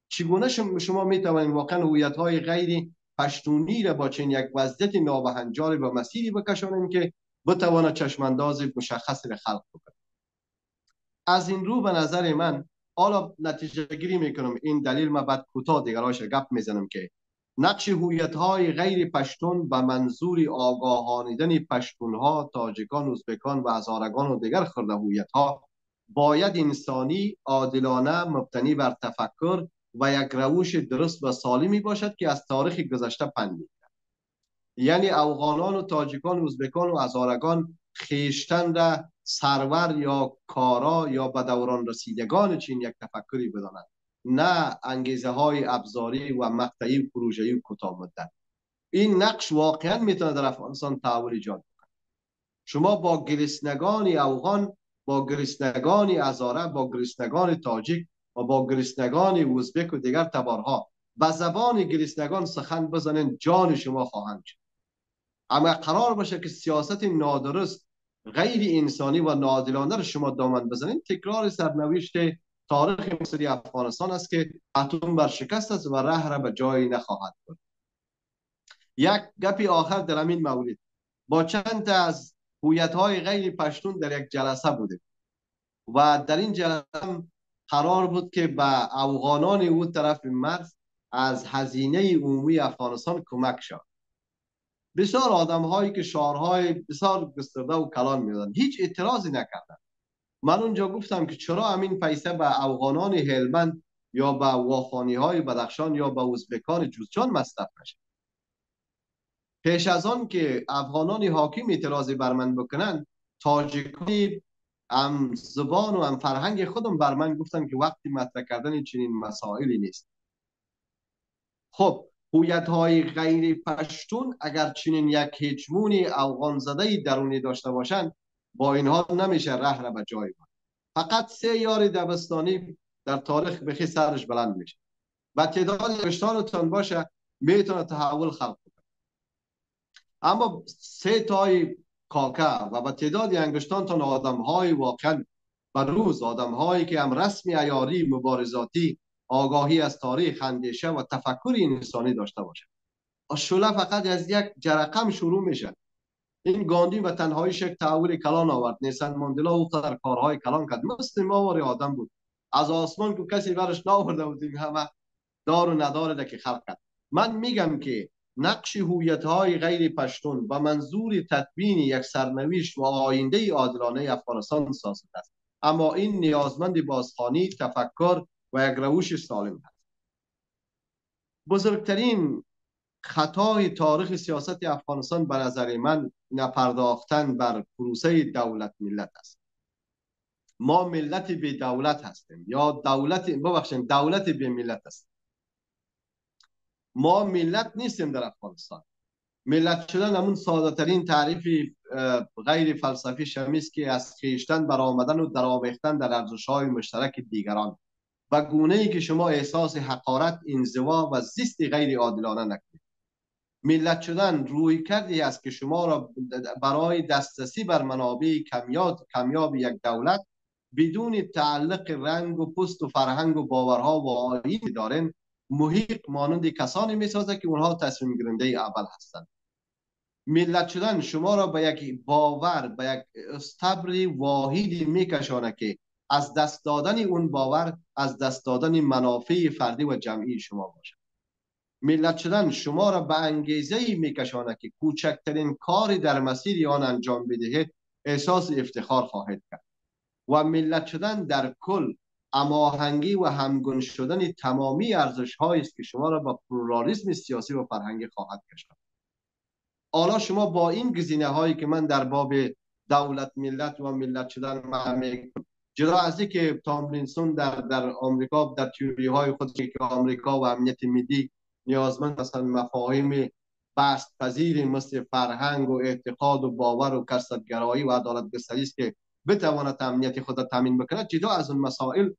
چگونه شما میتوانید واقعا هویت‌های غیر پشتونی را با چنین یک وضعیت نابهنجار به مسیری بکشانیم که بتواند چشمانداز مشخصی را خلق کنه. از این رو به نظر من حالا نتیجه گیری میکنم، این دلیل ما بعد کوتاه دیگرهاش گپ میزنم که نقش هویت‌های غیر پشتون به منظور آگاهانیدن پشتونها، تاجیکان، ازبکان و هزارگان و دیگر خرده هویت‌ها باید انسانی، عادلانه، مبتنی بر تفکر و یک روش درست و سالمی باشد که از تاریخ گذشته پند می‌گیرد. یعنی افغانان و تاجیکان و ازبکان و هزارگان خیشتن را سرور یا کارا یا به دوران رسیدگان چین یک تفکری بدانند، نه انگیزه های ابزاری و مقطعی و پروژه‌ای و کوتاه مدت. این نقش واقعا میتونه در افغانستان تحول ایجاد کنه. شما با گرسنگان افغان، با گرسنگان هزاره، با گرسنگان تاجیک و با گرسنگان ازبک و دیگر تبارها به زبان گرسنگان سخن بزنین، جان شما خواهند شد. اما قرار باشه که سیاست نادرست، غیر انسانی و ناعادلانه را شما دامن بزنین، تکرار سرنوشت تاریخ مصری افغانستان است که اتم بر شکست است و ره را به جایی نخواهد برد. یک گپی آخر در همین مورد، با چند تا از هویت‌های غیر پشتون در یک جلسه بودیم و در این جلسه قرار بود که به افغانان اون طرف مرز از هزینه عمومی افغانستان کمک شد. بسیار آدم هایی که شعارهای بسیار گسترده و کلان میدادن هیچ اعتراضی نکردن. من اونجا گفتم که چرا همین پیسه به افغانان هلمند یا به واخانی های بدخشان یا به ازبکان جوزجان مصرف نشه؟ پیش از آن که افغانان حاکم اعتراضی بر من بکنن، تاجیکانی هم زبان و هم فرهنگ خودم بر من گفتن که وقتی مطرح کردن چنین مسائلی نیست. خب هویت‌های غیر پشتون اگر چنین یک هجمون افغان زده درونی داشته باشند، با اینها نمیشه ره را به جای برد. فقط 3 یار دبستانی در تاریخ بخی سرش بلند میشه و تعداد انگشتانتان باشه میتونه تحول خلق کنه. اما 3 تای کاکا و با تعداد انگشتانتان آدم‌های واقعا بروز، آدم‌هایی که هم رسمی عیاری مبارزاتی، آگاهی از تاریخ، اندیشه و تفکر انسانی داشته باشه. شعله فقط از یک جرقم شروع میشه. این گاندی و تنهایی شک تحول کلان آورد. نیلسون ماندلا او قدر کارهای کلان کرد، مثل ماوری آدم بود، از آسمان که کسی برش نآورده بود، این همه دار و نداره که خلق کرد. من میگم که نقش هویت‌های غیر پشتون با منظور تدوین یک سرنوشت و آینده عادلانه افغانستان سازد است، اما این نیازمند بازخوانی، تفکر و یک روش سالم است. بزرگترین خطای تاریخ سیاست افغانستان به نظر من نپرداختن بر پروسه دولت ملت است. ما ملت بی دولت هستیم یا دولت بی ملت است. ما ملت نیستیم در افغانستان. ملت شدن همون ساده ترین تعریف غیر فلسفی شمیست که از خویشتن برآمدن و درآویختن در ارزش‌های مشترک دیگران و گونه‌ای که شما احساس حقارت، انزوا و زیست غیر عادلانه نکنید. ملت شدن روی کردی است که شما را برای دسترسی بر منابع کمیاب یک دولت بدون تعلق رنگ و پوست و فرهنگ و باورها و آیین دارن محیط مانند کسانی میسازه که اونها تصمیم گیرنده اول هستند. ملت شدن شما را به یک باور، به یک استبر واحدی میکشانه که از دست دادن اون باور از دست دادن منافع فردی و جمعی شما باشد. ملت شدن شما را به انگیزه ای میکشاند که کوچکترین کاری در مسیر آن انجام بدهید احساس افتخار خواهید کرد. و ملت شدن در کل هماهنگی و همگون شدن تمامی ارزش هایی است که شما را با پلورالیسم سیاسی و فرهنگی خواهد کشاند. حالا شما با این گزینه هایی که من در باب دولت ملت و ملت شدن میگم، جدا از اینکه تاملینسون در آمریکا در تئوری های خودش که آمریکا و امنیت ملی نیازمند مثلا مفاهیم بست پذیر مثل فرهنگ و اعتقاد و باور و کسبگرایی و عدالت گستری است که بتواند امنیت خود را تامین بکند، جدا از اون مسائل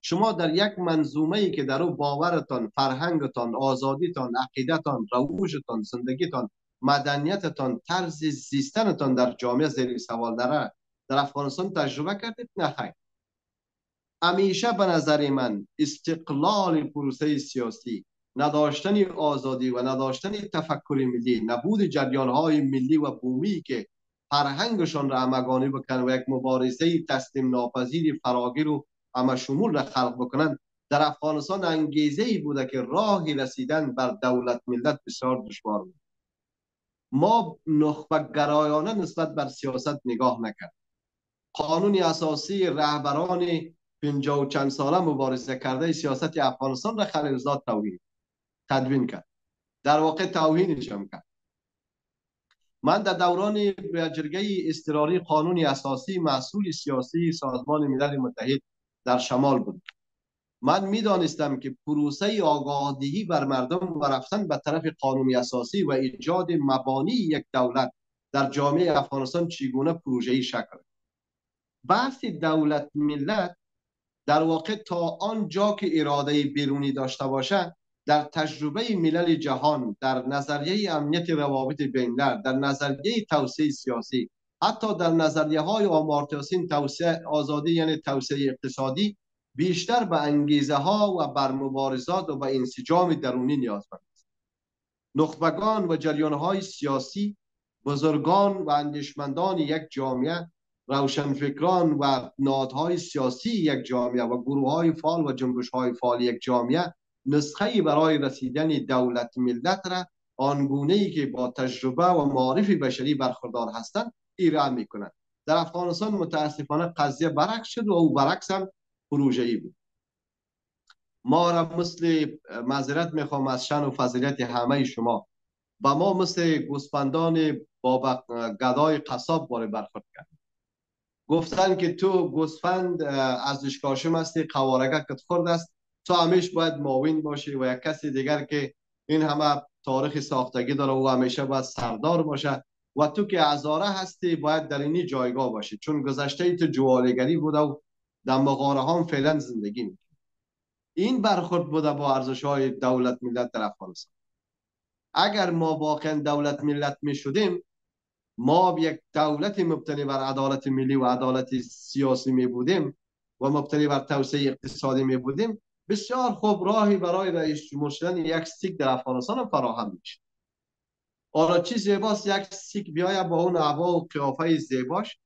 شما در یک منظومه ای که در او باورتان، فرهنگتان، آزادیتان، عقیدتان، روشتان، زندگیتان، مدنیتتان، طرز زیستنتان در جامعه زیر سوال در افغانستان تجربه کردید؟ نه خیر. همیشه به نظر من استقلال پروسه سیاسی، نداشتن آزادی و نداشتن تفکر ملی، نبود جریانهای ملی و بومی که فرهنگشان را همگانی بکنند و یک مبارزه تسلیم ناپذیر فراگیر و همه شمول را خلق بکنند، در افغانستان انگیزه ای بوده که راهی رسیدن بر دولت ملت بسیار دشوار بود. ما نخبه گرایانه نسبت بر سیاست نگاه نکرد. قانون اساسی رهبران 50 و چند ساله مبارزه کرده سیاست افغانستان را خلیلزاد تدوین کرد. در واقع توهینش هم کرد. من در دوران جرگه اضطراری قانون اساسی مسئول سیاسی سازمان ملل متحد در شمال بود. من میدانستم که پروسه آگاهی بر مردم و رفتن به طرف قانون اساسی و ایجاد مبانی یک دولت در جامعه افغانستان چگونه پروژه‌ای شکل. بحث دولت ملت در واقع تا آنجا که اراده بیرونی داشته باشه، در تجربه ملل جهان، در نظریه امنیت روابط بین‌الملل، در نظریه توسعه سیاسی، حتی در نظریه های آمارتیا سین توسعه آزادی یعنی توسعه اقتصادی، بیشتر به انگیزه ها و بر مبارزات و به انسجام درونی نیازمند است. نخبگان و جریان های سیاسی، بزرگان و اندیشمندان یک جامعه، روشنفکران و نهادهای سیاسی یک جامعه و گروه های فعال و جنبش های فعال یک جامعه نسخه برای رسیدن دولت ملت را آنگونه ای که با تجربه و معارف بشری برخوردار هستند ارائه میکنند. در افغانستان متاسفانه قضیه برعکس شد و او برعکس هم پروژه‌ای بود. ما را مثل معذرت میخوام از شأن و فضیلت همه شما، با ما مثل گوسفندان با گدای قصاب باره برخورد کرد. گفتن که تو گوسفند از اشکاشم هستی، قوارگه کت خورد است، تو همیشه باید معاون باشی و یک کسی دیگر که این همه تاریخ ساختگی داره و همیشه باید سردار باشه و تو که هزاره هستی باید در اینی جایگاه باشی، چون گذشته تو جوالیگری بوده و در مغاره هم فعلا زندگی میکنی. این برخورد بوده با ارزش های دولت ملت در افغانستان. اگر ما واقعا دولت ملت می شدیم، ما یک دولت مبتنی بر عدالت ملی و عدالت سیاسی می بودیم و مبتنی بر توسعه اقتصادی می بودیم، بسیار خوب راهی برای رئیس جمهور شدن یک سیک در افغانستان فراهم میشه. حالا چی زیباست یک سیک بیاید با اون هوا و قیافه زیباش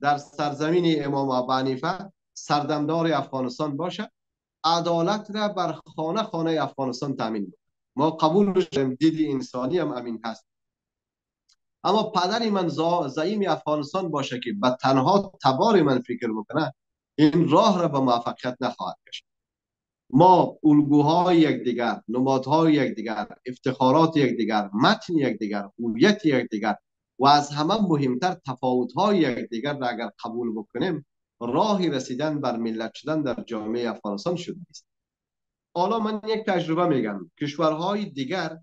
در سرزمین امام ابو حنیفه سردمدار افغانستان باشه، عدالت را بر خانه خانه افغانستان تامین کنه. ما قبول داریم، دید انسانی هم امین هست. اما پدر من زعیم افغانستان باشه که به تنها تبار من فکر بکنه، این راه را به موفقیت نخواهد کشید. ما الگوهای یکدیگر، نمادهای یکدیگر، افتخارات یکدیگر، متن یکدیگر، هویت یکدیگر و از همه مهمتر تفاوت‌های یکدیگر را اگر قبول بکنیم، راهی رسیدن بر ملت شدن در جامعه افغانستان شده است. حالا من یک تجربه میگم. کشورهای دیگر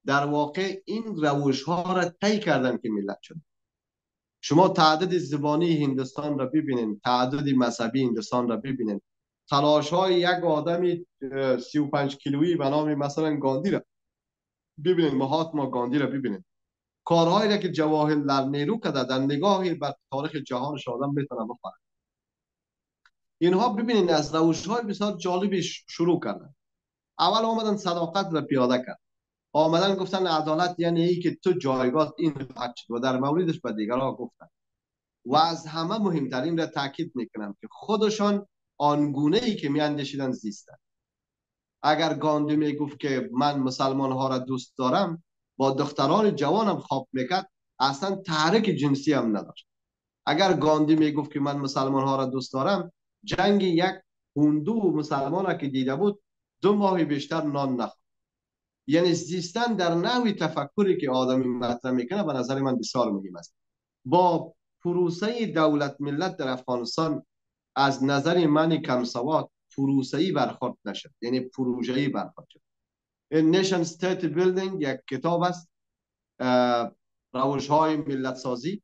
در واقع این روش ها را طی کردن که ملت شد. شما تعدد زبانی هندوستان را ببینید، تعدد مذهبی هندوستان را ببینید، تلاش های یک آدمی 35 کیلویی به نام مثلا گاندی را ببینید، مهاتما گاندی را ببینید، کارهایی را که جواهرلال نهرو کرده در نگاهی بر تاریخ جهانش آدم میتونه بفهمه. اینها ببینید از روش های بسیار جالبی شروع کردن. اول آمدن صداقت را پیاده کرد، آمدن گفتن عدالت یعنی ای که تو جایگاه این خواهد شد و در موردش به دیگرها گفتن. و از همه مهمترین را تاکید میکنم که خودشان آنگونه ای که میاندیشیدن زیستن. اگر گاندی میگفت که من مسلمان ها را دوست دارم، با دختران جوانم خواب میکرد، اصلا تحریک جنسی هم نداشت. اگر گاندی میگفت که من مسلمان ها را دوست دارم، جنگ یک هندو و مسلمان را که دیده بود 2 ماه بیشتر نان نخورد. یعنی زیستن در نوع تفکری که آدمی مطرح میکنه به نظر من بسیار مهم است. با پروسه دولت ملت در افغانستان از نظر من کم سواد پروسه‌ای برخورد نشد، یعنی پروژه‌ای برخورد شد. نیشن استیت بیلدینگ یک کتاب است، روش های ملت سازی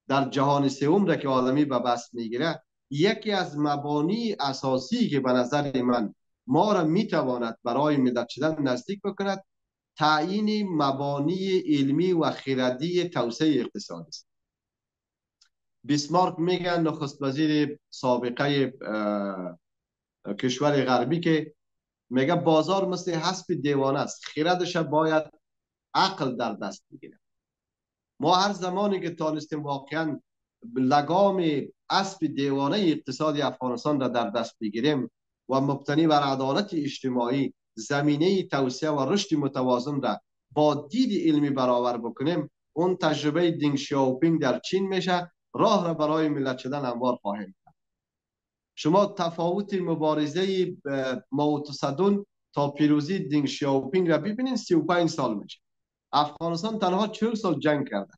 در جهان سوم را که آدمی به بست میگیره. یکی از مبانی اساسی که به نظر من ما را میتواند برای ملت شدن نزدیک بکند، تعیین مبانی علمی و خردی توسعه اقتصادی است. بیسمارک میگن، نخست وزیر سابقه کشور غربی، که میگه بازار مثل حسب دیوانه است، خردش باید عقل در دست بگیره. ما هر زمانی که تانستیم واقعا لگام اسب دیوانه اقتصادی افغانستان را در دست بگیریم و مبتنی بر عدالت اجتماعی زمینه توسعه و رشد متوازن را با دید علمی برابر بکنیم، اون تجربه دینگ شیاوپینگ در چین میشه، راه را برای ملت شدن هموار خواهیم کرد. شما تفاوت مبارزه مائو تسدون تا پیروزی دینگ شیاوپینگ را ببینید، 35 سال میشه. افغانستان تنها 40 سال جنگ کرده،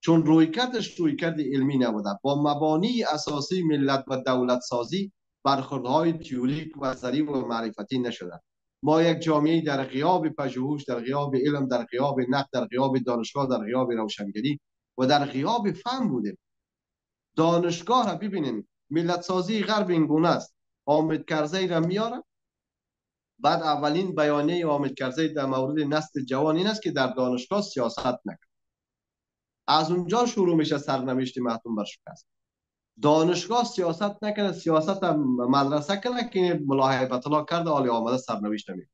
چون رویکردش رویکرد علمی نبوده، با مبانی اساسی ملت و دولت سازی برخوردهای تئوریک و ظریف و معرفتی نشده. ما یک جامعه در غیاب پژوهش، در غیاب علم، در غیاب نقد، در غیاب دانشگاه، در غیاب روشنگری و در غیاب فهم بودیم. دانشگاه را ببینید، ملت سازی غرب این گونه است. حامد کرزی را میاره، بعد اولین بیانیه حامد کرزی در مورد نسل جوان این است که در دانشگاه سیاست نکنه. از اونجا شروع میشه سرنوشت محتوم بر شکست. دانشگاه سیاست نکنه، سیاست مدرسه کنه که ملا هیبت الله کرده، عالی آمده سرنوشت نمیده.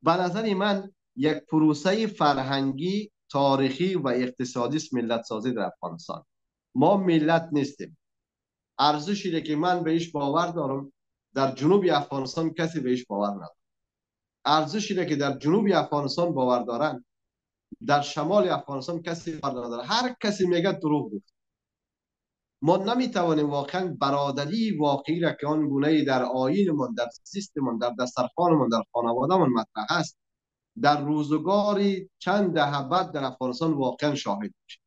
به نظر من یک پروسه فرهنگی، تاریخی و اقتصادی است ملت سازی در افغانستان. ما ملت نیستیم. ارزشی که من بهش باور دارم در جنوب افغانستان کسی بهش باور نداره. ارزشی که در جنوب افغانستان باور دارن در شمال افغانستان کسی باور نداره. هر کسی میگه دروغ گفت. ما نمیتوانیم واقعا برادری واقعی را که آن گونه در آیینمان، در سیستمان، در دسترخوانمان، در خانوادهمان مطرح است، در روزگاری چند دهه بعد در افغانستان واقعا شاهد میشه.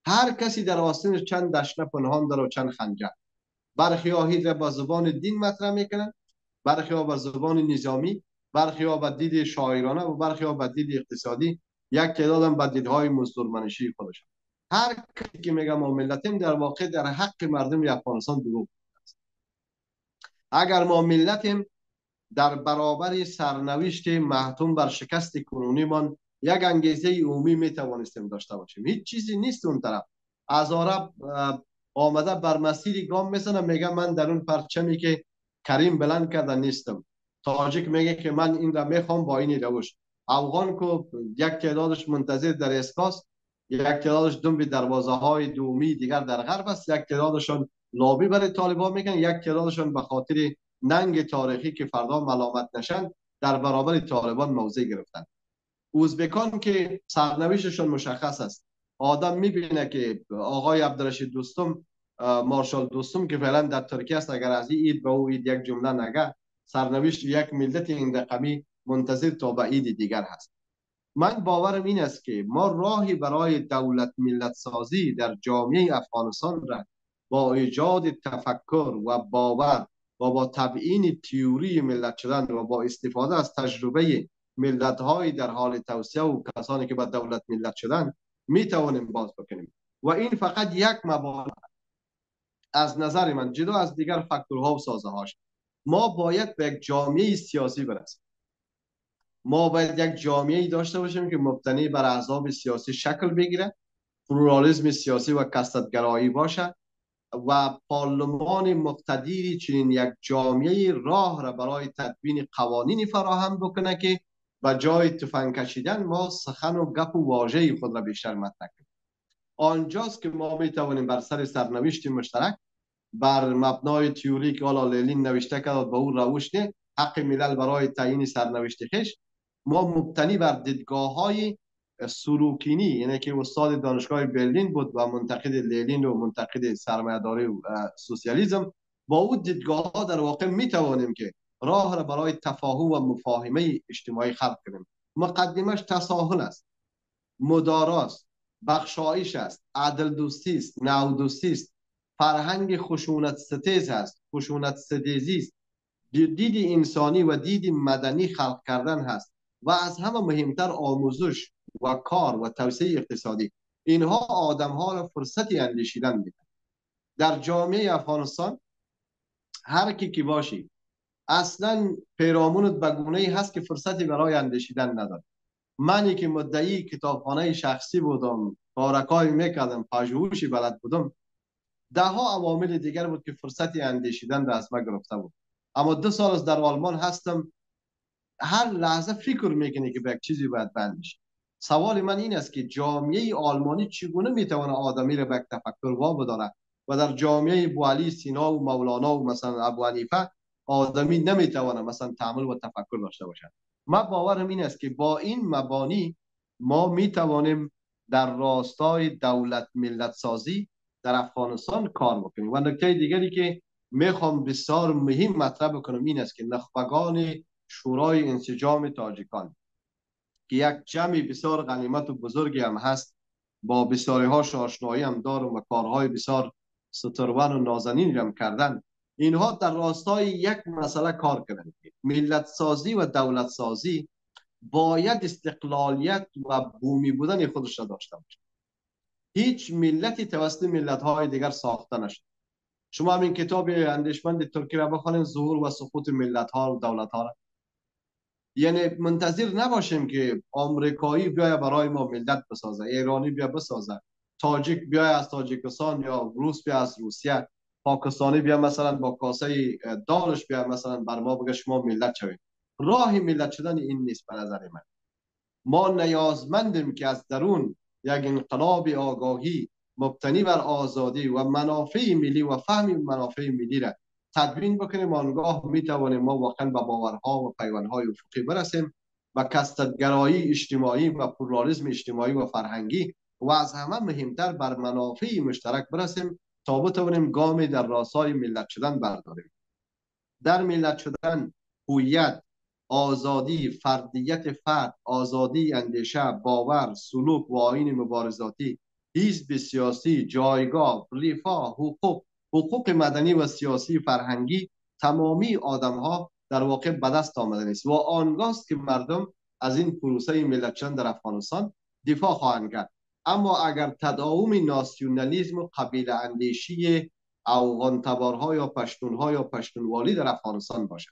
هر کسی در آستین چند دشنه پنهان داره و چند خنجر. برخی ها را با زبان دین مطرح میکنن، برخی ها با زبان نظامی، برخی ها با دید شاعرانه و برخی ها با دید اقتصادی، یک تعداد هم با دیدهای مزدورمنشی خودشان. هر کسی که میگه ما ملتیم در واقع در حق مردم افغانستان دروغ است. اگر ما ملتیم، در برابر سرنوشت محتوم بر شکست کنونیمان یک انگیزه عمومی میتوانستیم داشته باشیم. هیچ چیزی نیست اون طرف. از عرب آمده بر مسیری گام میزنه، میگه من در اون پرچمی که کریم بلند کرده نیستم. تاجیک میگه که من این را میخوام با این روش. افغان کو یک تعدادش منتظر در اسکاس، یک تعدادش دنبال دروازه های دومی دیگر در غرب است، یک تعدادشون لابی برای طالبان میکنن، یک تعدادشون به خاطر ننگ تاریخی که فردا ملامت نشن در برابر طالبان موضع گرفتن. ازبکان که سرنوشتشون مشخص است. آدم میبینه که آقای عبدالرشید دوستم، مارشال دوستم که فعلا در ترکیه است، اگر از این اید به او اید یک جمله نگه، سرنوشت یک ملت این رقمی منتظر تا به اید دیگر هست. من باورم این است که ما راهی برای دولت ملت سازی در جامعه افغانستان را با ایجاد تفکر و باور و با تبیین تئوری ملت شدن و با استفاده از تجربه ملت های در حال توسعه و کسانی که با دولت ملت شدن می توانیم باز بکنیم. و این فقط یک مبانی از نظر من، جدا از دیگر فاکتورها و سازه هاش. ما باید به یک جامعه سیاسی برسیم. ما باید یک جامعه داشته باشیم که مبتنی بر احزاب سیاسی شکل بگیره، پلورالیسم سیاسی و کثرت‌گرایی باشه و پارلمان مقتدری چنین یک جامعه راه را برای تدوین قوانینی فراهم بکنه که به جای تفنگ کشیدن ما سخن و گپ و واژه خود را بیشتر مطرح کنیم. آنجاست که ما می توانیم بر سر سرنوشت مشترک بر مبنای تئوری که حالا لنین نوشته کرد به اون روش حق ملل برای تعیین سرنوشت خویش، ما مبتنی بر دیدگاه های سلوکینی، یعنی که استاد دانشگاه برلین بود و منتقد لنین و منتقد سرمایه‌داری و سوسیالیسم، با او دیدگاه ها در واقع می توانیم که راه را برای تفاهم و مفاهمه اجتماعی خلق کنیم. مقدمش تساهل است، مداراست، بخشایش است، عدل دوستی است، نو دوستی است، فرهنگ خشونت ستیز است، خشونت ستیزی است، دید انسانی و دید مدنی خلق کردن هست و از همه مهمتر آموزش و کار و توسعه اقتصادی. اینها آدم ها را فرصتی اندیشیدن میدن. در جامعه افغانستان هر کی که باشی اصلا پیرامونت به گونه‌ای هست که فرصتی برای اندیشیدن نداره. منی که مدعی کتابخانه شخصی بودم، کارکای میکردم، پژوهشی بلد بودم، ده ها عوامل دیگر بود که فرصتی اندیشیدن را از ما گرفته بود. اما 2 سال از در آلمان هستم، هر لحظه فکر میکنی که به یک چیزی باید بندیشی. سوال من این است که جامعه آلمانی چگونه میتونه آدمی را به یک تفکر وابداره و در جامعه بوالی سینا و مولانا و مثلا ابو حنیفه آدمی نمیتونه مثلا تعامل و تفکر داشته باشه. من باورم این است که با این مبانی ما میتوانیم در راستای دولت ملت سازی در افغانستان کار بکنیم. و نکته دیگری که میخوام بسیار مهم مطرح کنم این است که نخبگان شورای انسجام تاجیکان که یک جمع بسیار غنیمت و بزرگی هم هست، با بسیاری هاش آشنایی هم دارم و کارهای بسیار سترون و نازنین هم کردن. اینها در راستای یک مسئله کار کردن، ملت سازی و دولت سازی باید استقلالیت و بومی بودن خودش را داشته باشه. هیچ ملتی توسط ملت های دیگر ساخته نشد. شما همین کتاب اندیشمند ترکی را بخونید، ظهور و سقوط ملت ها و دولت ها را. یعنی منتظر نباشیم که آمریکایی بیاید برای ما ملت بسازه، ایرانی بیا بسازه، تاجیک بیاید از تاجیکستان یا روس بیا از روسیه، پاکستانی بیا مثلا با کاسه دارش بیا مثلا بر ما بگه شما ملت شوید. راه ملت شدن این نیست به نظر من. ما نیازمندیم که از درون یک انقلاب آگاهی مبتنی بر آزادی و منافع ملی و فهم منافع ملی را تدوین بکنیم. آنگاه می توانیم ما واقعا به باورها و پیوندهای افقی برسیم و کثرت‌گرایی اجتماعی و پلورالیسم اجتماعی و فرهنگی و از همه مهمتر بر منافع مشترک برسیم تا بتوانیم گامی در راستای ملت شدن برداریم. در ملت شدن هویت، آزادی، فردیت فرد، آزادی اندیشه، باور، سلوک و آیین مبارزاتی، حزب سیاسی، جایگاه، رفاه، حقوق مدنی و سیاسی فرهنگی تمامی آدم ها در واقع به دست آمدن است و آنگاست که مردم از این پروسه ملت شدن در افغانستان دفاع خواهند کرد. اما اگر تداوم ناسیونالیسم و قبیله اندیشی افغان تبارها یا پشتونها یا پشتونوالی در افغانستان باشد،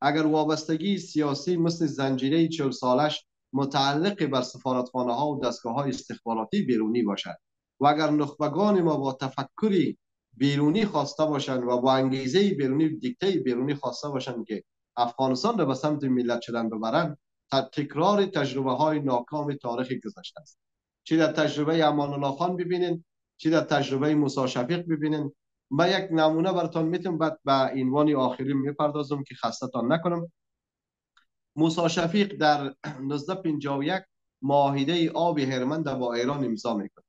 اگر وابستگی سیاسی مثل زنجیره 40 سالش متعلق بر سفارتخانه ها و دستگاه های استخباراتی بیرونی باشد و اگر نخبگان ما با تفکری بیرونی خواسته باشند و با انگیزه بیرونی، دیکته بیرونی خواسته باشند که افغانستان را به سمت ملت شدن ببرند، تکرار تجربه های ناکام تاریخ گذشته است. چی در تجربه امان الله خان ببینین، چی در تجربه موسی شفیق ببینین. من یک نمونه براتون میتونم، بعد به عنوان آخری میپردازم که خستتان نکنم. موسی شفیق در 1951 معاهده آب هرمند با ایران امضا میکنه.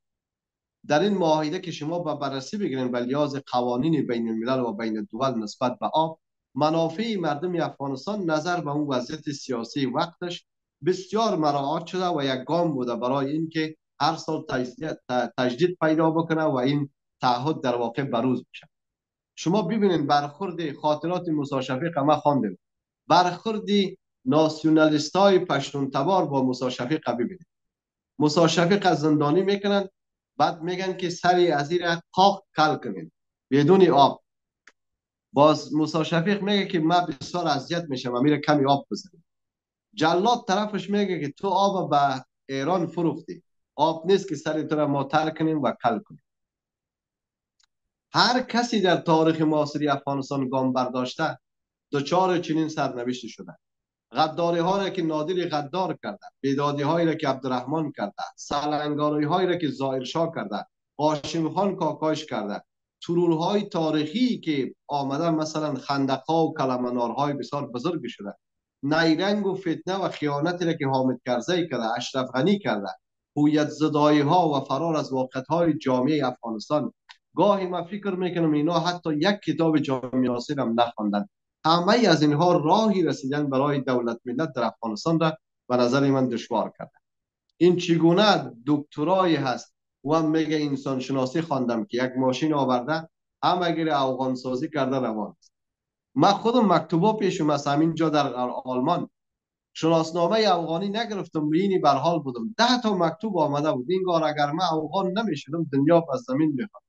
در این معاهده که شما با بررسی بگیرین به لحاظ قوانین بین الملل و بین الدول نسبت به آب، منافع مردم افغانستان نظر به اون وضعیت سیاسی وقتش بسیار مراعات شده و یک گام بوده برای اینکه هر سال تجدید پیدا بکنه و این تعهد در واقع بروز بشه. شما ببینید برخورد خاطرات موسی شفیق ما خواندیم، برخورد ناسیونالیستای پشتون تبار با موسی شفیق ببینید. موسی شفیق از زندانی میکنن، بعد میگن که سری از این قاق کل کنین بدون آب. باز موسی شفیق میگه که من بسیار اذیت میشم و میره کمی آب بزنیم. جلاد طرفش میگه که تو آب به ایران فروختی، آب نیست که سری تو را ما تر کنیم و کل کنیم. هر کسی در تاریخ معاصر افغانستان گام برداشته دچار چنین سرنوشتی شده. غداری ها را که نادری غدار کرده، بیدادی هایی را که عبدالرحمن کرده، سالنگاری هایی را که ظاهر شاه کرده، هاشم خان کاکاش کرده، ترورهای تاریخی که آمدن، مثلا خندق‌ها و کلمنارهای بسیار بزرگ شده، نیرنگ و فتنه و خیانتی را که حامد کرزی کرده، اشرف غنی کرده، هویت زدایی ها و فرار از واقعیت های جامعه افغانستان. گاهی من فکر میکنم اینا حتی یک کتاب جامعه ناصر هم نخواندن. همه از اینها راهی رسیدن برای دولت ملت در افغانستان را به نظر من دشوار کرده. این چگونه دکترایی هست و میگه انسان شناسی خواندم که یک ماشین آورده همه افغان سازی کرده روان است. من خودم مکتوبا پیشم از همین جا در آلمان شناسنامه افغانی نگرفتم، بینی بر حال بودم 10 تا مکتوب آمده بود. این کار اگر من افغان نمیشدم دنیا از زمین میخواد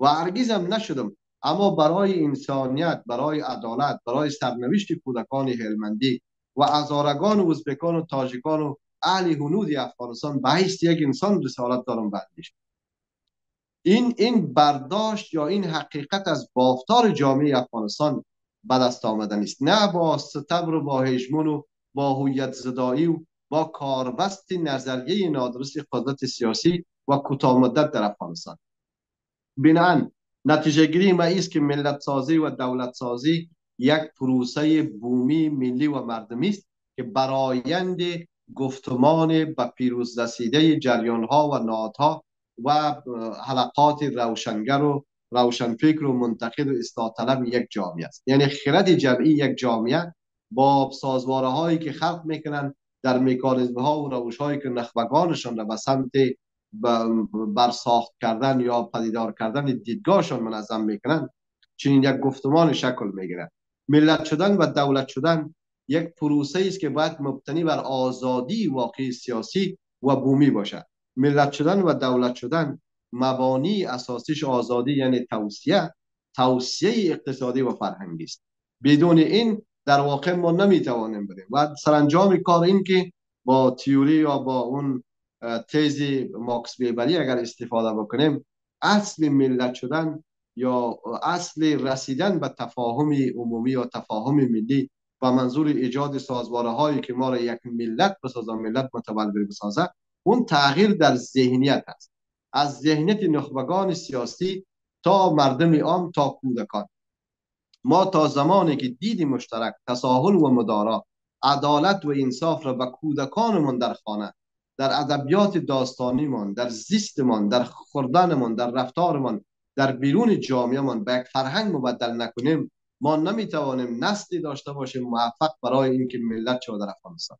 و هرگزم نشدم. اما برای انسانیت، برای عدالت، برای سرنوشت کودکان هلمندی و هزارگان ازبکان و تاجیکان و اهل هنود افغانستان به حیث یک انسان رسالت دارم بندیش. این برداشت یا این حقیقت از بافتار جامعه افغانستان به دست آمدن است، نه با ستبر و با هژمون و با هویت زدایی و با کاربست نظریه نادرست قدرت سیاسی و کوتاه مدت در افغانستان. بنابراین نتیجه گیری ما است که ملت سازی و دولت سازی یک پروسه بومی، ملی و مردمی است که برآیند گفتمان به پیروز رسیده جریان ها و نهادها و حلقات روشنگر و روشنفکر و منتقد و اصلاح طلب یک جامعه است. یعنی خرد جمعی یک جامعه با سازواره هایی که خلق میکنن در مکانیزم ها و روش هایی که نخبگانشان را به سمت برساخت کردن یا پدیدار کردن دیدگاهشان منظم میکنن، چنین یک گفتمان شکل میگیره. ملت شدن و دولت شدن یک پروسه است که باید مبتنی بر آزادی واقعی سیاسی و بومی باشد. ملت شدن و دولت شدن مبانی اساسیش آزادی یعنی توسعه اقتصادی و فرهنگی است. بدون این در واقع ما نمیتوانیم بریم. و سرانجام کار این که با تئوری یا با اون تز ماکس ویبری اگر استفاده بکنیم، اصل ملت شدن یا اصل رسیدن به تفاهم عمومی یا تفاهم ملی و منظور ایجاد سازواره هایی که ما را یک ملت بسازه، ملت متولد بسازه، اون تغییر در ذهنیت است. از ذهنیت نخبگان سیاسی تا مردم عام تا کودکان. ما تا زمانی که دید مشترک، تساهل و مدارا، عدالت و انصاف را به کودکانمان در خانه، در ادبیات داستانیمان، در زیستمان، در خوردنمان، در رفتارمان، در بیرون جامعهمان به یک فرهنگ مبدل نکنیم، ما نمیتوانیم نسلی داشته باشیم موفق برای اینکه ملت شود در افغانستان.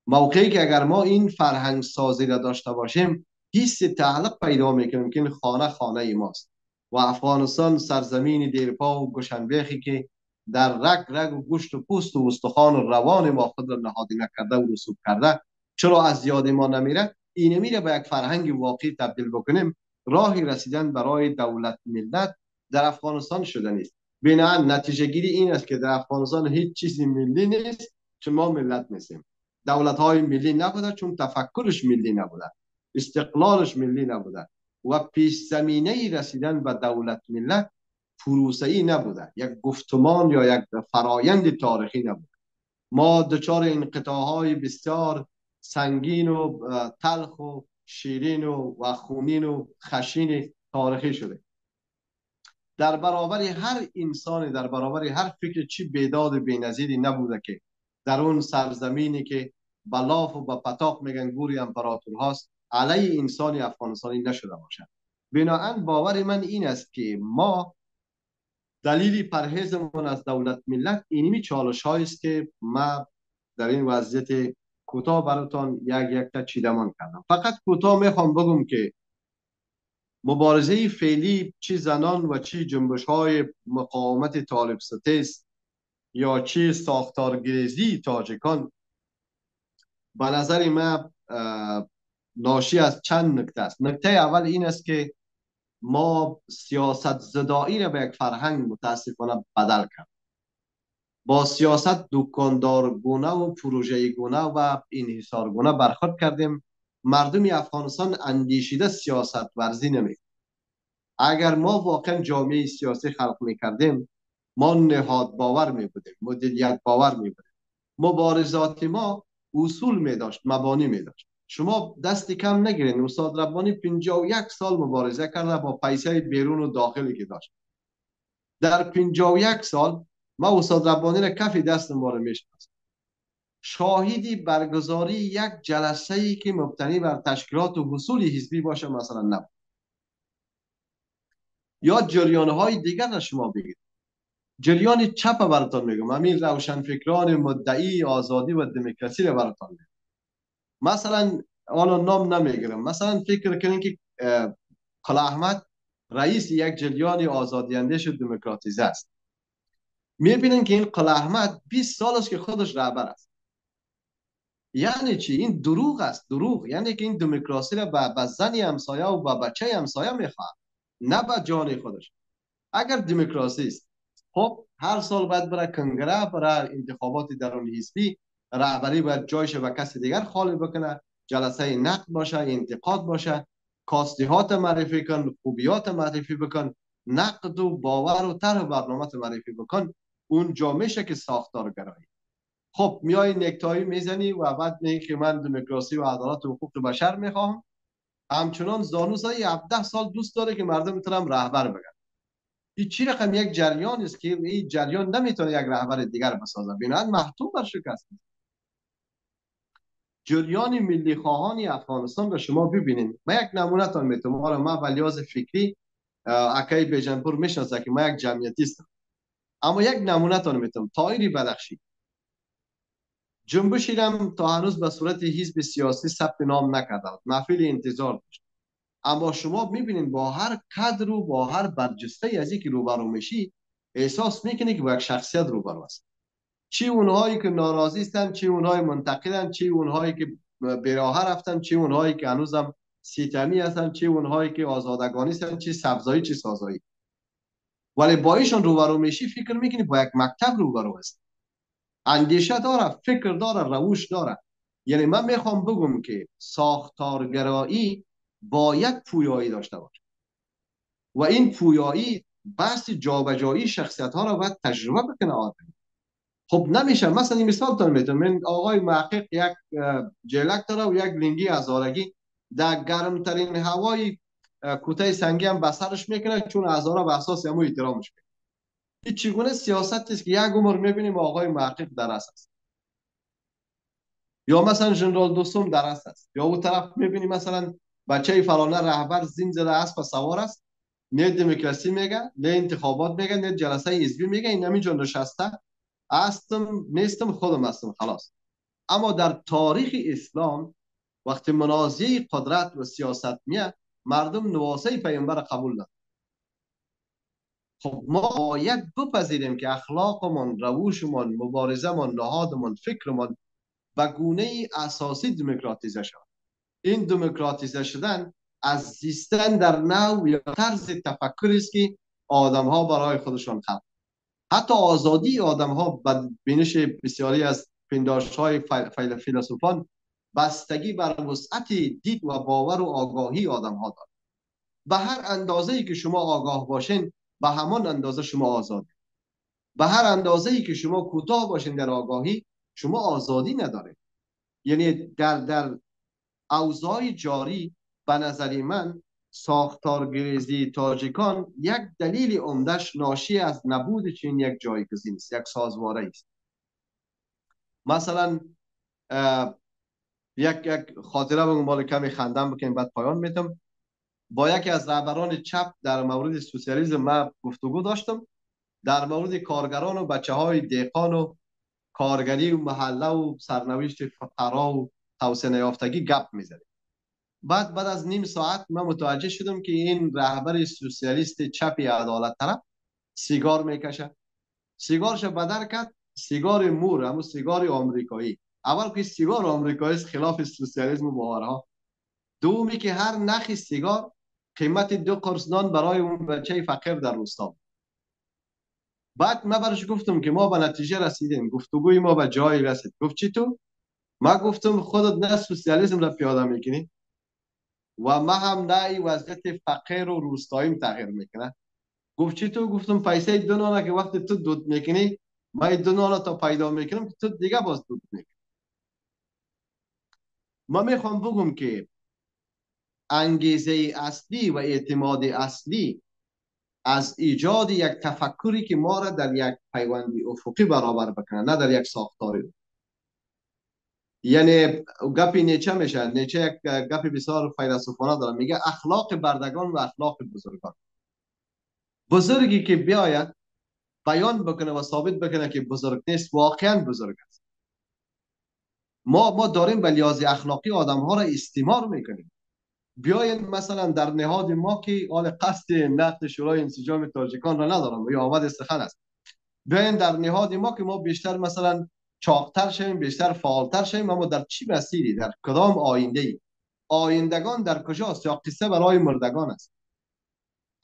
موقعی که اگر ما این فرهنگ سازی را داشته باشیم، حس تعلق پیدا میکنیم که این خانه خانه ماست و افغانستان سرزمین دیرپا و گشنبیخی که در رگ رگ و گوشت و پوست و استخوان و روان ما خود را نهادی نکرده و رسوب کرده، چرا از یاد ما نمیره؟ این میره به یک فرهنگ واقعی تبدیل بکنیم. راهی رسیدن برای دولت ملت در افغانستان شده نیست. بنابراین نتیجه گیری این است که در افغانستان هیچ چیزی ملی نیست چون ما ملت نیستیم. دولت های ملی نبوده چون تفکرش ملی نبوده، استقلالش ملی نبوده و پیش زمینه رسیدن به دولت ملت پروسه ای نبوده، یک گفتمان یا یک فرایند تاریخی نبوده. ما دچار انقطاعهای بسیار سنگین و تلخ و شیرین و خونین و خشین تاریخی شده. در برابر هر انسانی، در برابر هر فکر چی بیداد و بی‌نظیری نبوده که در اون سرزمینی که بلاف و با پتاق میگن گوری امپراتور هاست علیه انسانی افغانستانی نشده باشد. بنابراین باور من این است که ما دلیلی پرهیزمون از دولت ملت اینمی چالش است که ما در این وضعیت کوتاه براتون یک تا چیدمان کردم. فقط کوتاه میخوام بگم که مبارزه فعلی چی زنان و چی جنبش های مقاومت طالب ستیز یا چی ساختارگریزی تاجیکان به نظر من ناشی از چند نکته است. نکته اول این است که ما سیاست زدایی را به یک فرهنگ متاسفانه بدل کرد. با سیاست دکاندارگونه و پروژه‌گونه و انحصارگونه برخورد کردیم. مردم افغانستان اندیشیده سیاست ورزی نمی. اگر ما واقعا جامعه سیاسی خلق میکردیم، ما نهاد باور می بودیم، مدیریت باور می بودیم. مبارزات ما اصول می داشت، مبانی می داشت. شما دست کم نگیرین. استاد ربانی 51 سال مبارزه کرده با پیسه بیرون و داخلی که داشت. در 51 سال ما استاد ربانی را کف دست ما رو میشناسم. شاهدی برگزاری یک جلسه ای که مبتنی بر تشکیلات و حصول حزبی باشه مثلا نبود. یا جریان های دیگر را شما بگید. جریان چپ براتون میگم، همین روشنفکران مدعی آزادی و دموکراسی را براتون میگم. مثلا حالا نام نمیگیرم، مثلا فکر کنین که قلعه احمد رئیس یک جریان آزادی اندیش و دموکراتیزه است. میبینین که این قلعه احمد 20 سال است که خودش رهبر است. یعنی چی؟ این دروغ است. دروغ یعنی که این دموکراسی را به زنی همسایه و به بچه همسایه میخواد، نه به جان خودش. اگر دموکراسی است، خب هر سال باید برای کنگره، برای انتخابات درون حزبی، رهبری باید جایش به کسی دیگر خالی بکنه، جلسه نقد باشه، انتقاد باشه، کاستیات معرفی کن، خوبیات معرفی بکن، نقد و باور و طرح برنامه معرفی بکن. اون جا میشه که ساختارگرایی. خب میای نکتایی میزنی و بعد میگی که من دموکراسی و عدالت و حقوق بشر میخوام. همچنان زانوزای 17 سال دوست داره که مردم میتونم رهبر بگن. این چی رقم یک جریان است که این جریان نمیتونه یک رهبر دیگر بسازه، بنابراین محتوم بر شکست. جریان ملی خواهان افغانستان را شما ببینید. من یک نمونه تان میتونم. ما ولیاز فکری اکای بیجنپور میشناسه که ما یک جمعیتیستم، اما یک نمونه تان میتونم. طاهری بدخشی جنبشی رم تا هنوز به صورت حزب سیاسی ثبت نام نکرده، محفل انتظار داشت. اما شما میبینید با هر کادر و با هر برجسته از اینکه روبرو میشی، احساس میکنی که با یک شخصیت روبرو است. چی اونهایی که ناراضی هستند، چی اونهای منتقدند، چی اونهایی که براه رفتن، چی اونهایی که هنوزم سیتمی هستند، چی اونهایی که آزادگانی هستند، چی سبزایی چی سازایی. ولی با ایشون روبرو میشی فکر میکنی با یک مکتب روبرو است. اندیشه داره، فکر داره، روش داره. یعنی من میخوام بگم که ساختارگرایی باید پویایی داشته باشه و این پویایی بحث جابجایی شخصیت ها را باید تجربه بکنه آدم. خب نمیشه. مثلا این مثال تون میتونم. من آقای محقق یک جلک داره و یک لنگی هزارگی در گرمترین هوای کوته سنگی هم بسرش میکنه، چون هزاره به اساس همو احترامش میکنه. این چگونه سیاست است که یک عمر میبینیم آقای محقق درس است، یا مثلا ژنرال دوستم درس است، یا اون طرف میبینیم مثلا بچه فلانه رهبر زین زده اسب سوار است، نه دموکراسی میگه، نه انتخابات میگه، نه جلسه حزبی میگه، این همینجا نشسته هستم نیستم خودم هستم خلاص. اما در تاریخ اسلام وقتی منازعه قدرت و سیاست میاد، مردم نواسه پیامبر قبول دارن. خب ما باید بپذیریم که اخلاقمون، روشمون، مبارزمون، نهادمون، فکرمون به گونه اساسی دموکراتیزه شد. این دموکراتیزه شدن از زیستن در نوع یا طرز تفکری است که آدم ها برای خودشان خلق. حتی آزادی آدم ها به بینش بسیاری از پنداشت های فیلسوفان بستگی بر وسعت دید و باور و آگاهی آدم ها دارد. به هر اندازه ای که شما آگاه باشین، به همان اندازه شما آزادی. به هر اندازه ای که شما کوتاه باشین در آگاهی، شما آزادی ندارید. یعنی در اوضاع جاری به نظر من ساختارگریزی تاجیکان یک دلیل عمده‌اش ناشی از نبود چین یک جایگزین است، یک سازواره است. مثلا یک خاطره بگم، مال کمی خندم بکنیم بعد پایان میدم. با یکی از رهبران چپ در مورد سوسیالیسم من گفتگو داشتم، در مورد کارگران و بچه های دهقان و کارگری و محله و سرنوشت فقرا و توسعه یافتگی گپ میزنیم. بعد از نیم ساعت من متوجه شدم که این رهبر سوسیالیست چپی عدالت طلب سیگار میکشه. سیگارش بدر کرد، سیگار مور، همون سیگار آمریکایی. اول که سیگار آمریکایی خلاف سوسیالیسم و باورها. دومی که هر نخی سیگار قیمت 2 قرص نان برای اون بچه فقیر در روستا. بعد من برش گفتم که ما به نتیجه رسیدیم، گفتگوی ما به جایی رسید. گفت چی تو؟ من گفتم خودت نه سوسیالیسم را پیاده میکنی و ما هم نه وضعیت فقیر و روستاییم تغییر میکنه. گفت چی تو؟ گفتم پیسه 2 نانه که وقتی تو دود میکنی، من 2 نانه تا پیدا میکنم که تو دیگه باز دود میکنی. ما میخوام بگم که انگیزه اصلی و اعتماد اصلی از ایجاد یک تفکری که ما را در یک پیوندی افقی برابر بکنه، نه در یک ساختاری. یعنی گپی نیچه میشه، نیچه یک گپی بسیار فیلسوفانه داره، میگه اخلاق بردگان و اخلاق بزرگان. بزرگی که بیاید بیان بکنه و ثابت بکنه که بزرگ نیست، واقعا بزرگ است. ما داریم به لحاظ اخلاقی آدم ها را استثمار میکنیم. بیاین مثلا در نهاد ما که حال قصد نقد شورای انسجام تاجیکان را ندارم یا آمد استخوان است، بیاین در نهاد ما که ما بیشتر مثلا چاقتر شویم، بیشتر فعالتر شویم، اما در چی مسیری، در کدام آینده ای؟ آیندگان در کجاست؟ یا قصه برای مردگان است؟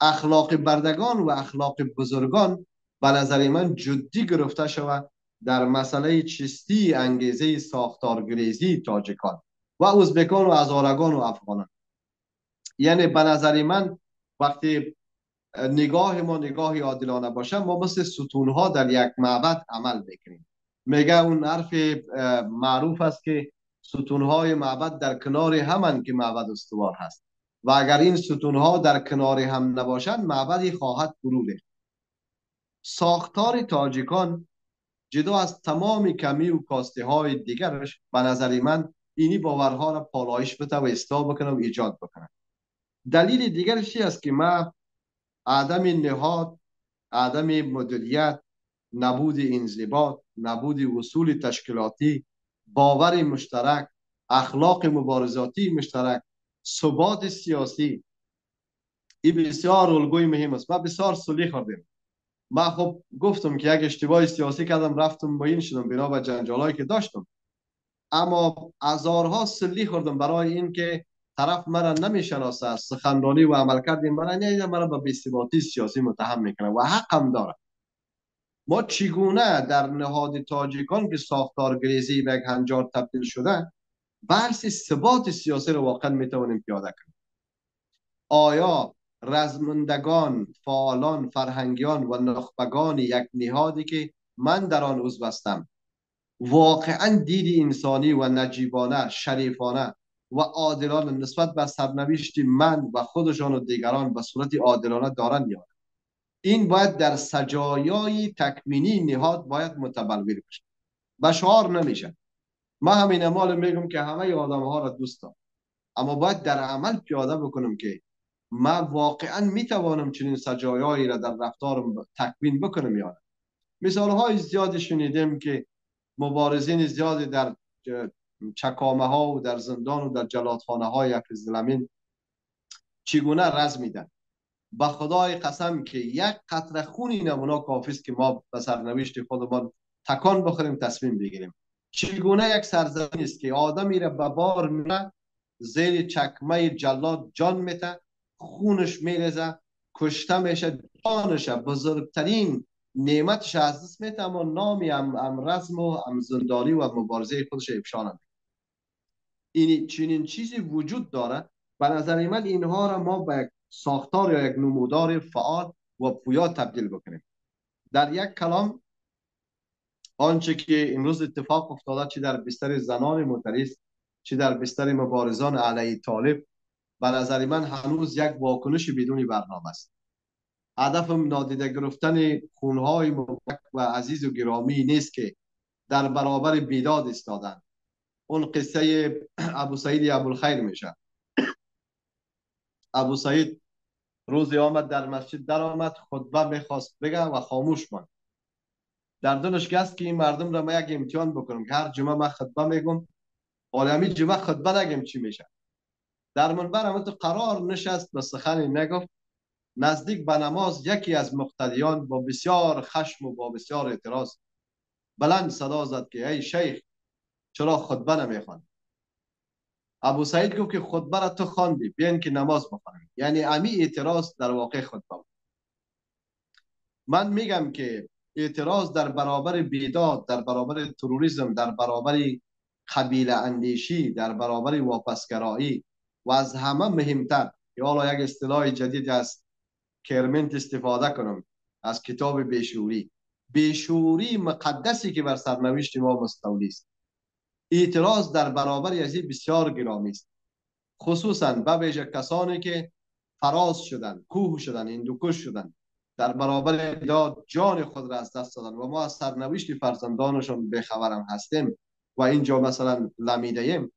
اخلاق بردگان و اخلاق بزرگان به نظر من جدی گرفته شود در مسئله چستی انگیزه ساختارگریزی تاجیکان و ازبکان و هزارگان و افغانان. یعنی به نظر من وقتی نگاه ما نگاهی عادلانه باشه، ما مثل ستونها در یک معبد عمل میکنیم. میگه اون حرف معروف است که ستونهای معبد در کنار همن که معبد استوار هست و اگر این ستونها در کنار هم نباشند معبدی خواهد فرو ریخت. ساختار تاجیکان جدا از تمام کمی و کاسته های دیگرش به نظر من اینی باورها را پالایش بده و اصلاح بکنه و ایجاد بکنه. دلیل دیگرش است که ما عدم نهاد، عدم مدیریت، نبود انضباط، نبود اصول تشکیلاتی، باور مشترک، اخلاق مبارزاتی مشترک، ثبات سیاسی، این بسیار الگوی مهم است. ما بسیار سلی خوردیم. ما خب گفتم که یک اشتباه سیاسی کردم، رفتم با این شدم بنا به جنجالایی که داشتم، اما هزارها سلی خوردم برای این که طرف مرا نمیشناسه، از سخنرانی و عملکرد مرا نه، مرا به بی‌ثباتی سیاسی متهم میکنه و حق هم داره. ما چگونه در نهاد تاجیکان که ساختارگریزی به یک هنجار تبدیل شده، بحث ثبات سیاسی رو واقعا میتوانیم پیاده کنیم؟ آیا رزمندگان، فعالان، فرهنگیان و نخبگان یک نهادی که من در آن عضو هستم واقعا دید انسانی و نجیبانه، شریفانه و عادلانه نسبت به سرنوشت من و خودشان و دیگران به صورت عادلانه دارند یا؟ این باید در سجایای تکوینی نهاد باید متبلور بشه. به شعار نمیشه. ما همین امال میگم که همه آدم ها را دوست دارم، اما باید در عمل پیاده بکنم که ما واقعا میتوانم چنین سجایایی را در رفتارم تکوین بکنم یا نه. مثال های زیادی شنیدیم که مبارزین زیادی در چکامه ها و در زندان و در جلادخانه های افزلمین چگونه رز میدن. به خدای قسم که یک قطره خون نمونا کافی است که ما به سرنوشت خودمان تکان بخوریم، تصمیم بگیریم. چگونه یک سرزمین است که آدمی را به بار میره، زیر چکمه جلاد جان میته، خونش میریزه، کشته میشه، جانش بزرگترین نعمتش از دست میته، اما نامی هم رزم و هم زندانی و مبارزه خودش افشا نمیکنه. این چنین چیزی وجود داره. به نظر من اینها را ما به یک ساختار یا یک نمودار فعال و پویا تبدیل بکنیم. در یک کلام آنچه که امروز اتفاق افتاده، چه در بستر زنان معترض، چه در بستر مبارزان علیه طالب، به نظر من هنوز یک واکنش بدون برنامه است. هدفم نادیده گرفتن خونهای مبارک و عزیز و گرامی نیست که در برابر بیداد ایستادند. اون قصه ابو سعید ابوالخیر میشه. ابو سعید روزی آمد در مسجد، در آمد خطبه میخواست بگه و خاموش ماند. در دلش گست که این مردم را ما یک امتحان بکنم که هر جمعه من خطبه میگم، عالمی جمعه خطبه نگم چی میشه. در منبر هم تو قرار نشست و سخنی نگفت. نزدیک به نماز یکی از مقتدیان با بسیار خشم و با بسیار اعتراض بلند صدا زد که ای شیخ، چرا خطبه نمیخوانی؟ ابو سعید گفت که خطبه را تو خواندی، بیاین که نماز بخوانیم. یعنی امی اعتراض در واقع خطبه. من میگم که اعتراض در برابر بیداد، در برابر تروریسم، در برابر قبیله اندیشی، در برابر واپسگرایی و از همه مهمتر که حالا یک اصطلاح جدید از کرمنت استفاده کنم، از کتاب بیشوری. بیشوری مقدسی که بر سرنوشت ما مستولی است. اعتراض در برابر از این بسیار گرامی است، خصوصا به ویژه کسانی که فراز شدن، کوه شدن، هندوکش شدن، در برابر داد جان خود را از دست دادن و ما از سرنوشت فرزندانشون بخبرم هستیم و اینجا مثلا لمیده ایم.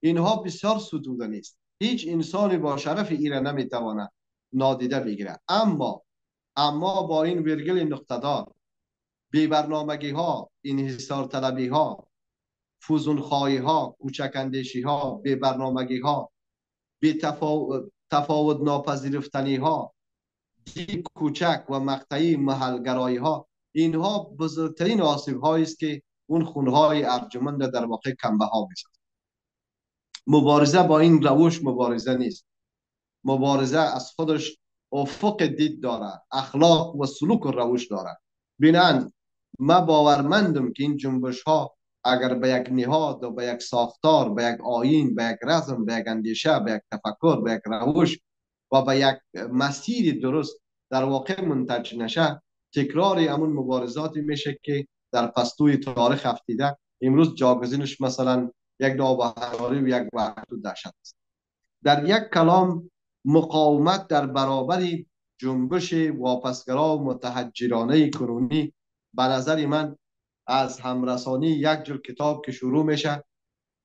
اینها بسیار ستوده است. هیچ انسانی با شرف ایره نمیتواند نادیده بگیره. اما با این ویرگل نقطه‌دار، بی برنامگی ها، انحصار طلبی ها، فوزون خواهی ها، کوچک اندیشی ها، بی برنامگی ها، بی تفاوت ناپذیرفتنی ها، دی کوچک و مقطعی محلگرایی ها، اینها بزرگترین آسیب هایی است که اون خونهای ارجمند در واقع کمبه ها میسازد. مبارزه با این روش مبارزه نیست. مبارزه از خودش افق دید داره، اخلاق و سلوک و روش داره. بینند ما باورمندم که این جنبش ها اگر به یک نهاد و به یک ساختار، به یک آیین، به یک رسم، به یک اندیشه، به یک تفکر، به یک روش و به یک مسیر درست در واقع منتج نشه، تکرار همون مبارزاتی میشه که در پستوی تاریخ افتیده. امروز جاگزینش مثلا یک نابهنگاری و یک وحشت و دهشت است. در یک کلام، مقاومت در برابر جنبش واپسگرا و متحجرانه کنونی به نظر من از همرسانی یک جور کتاب که شروع میشه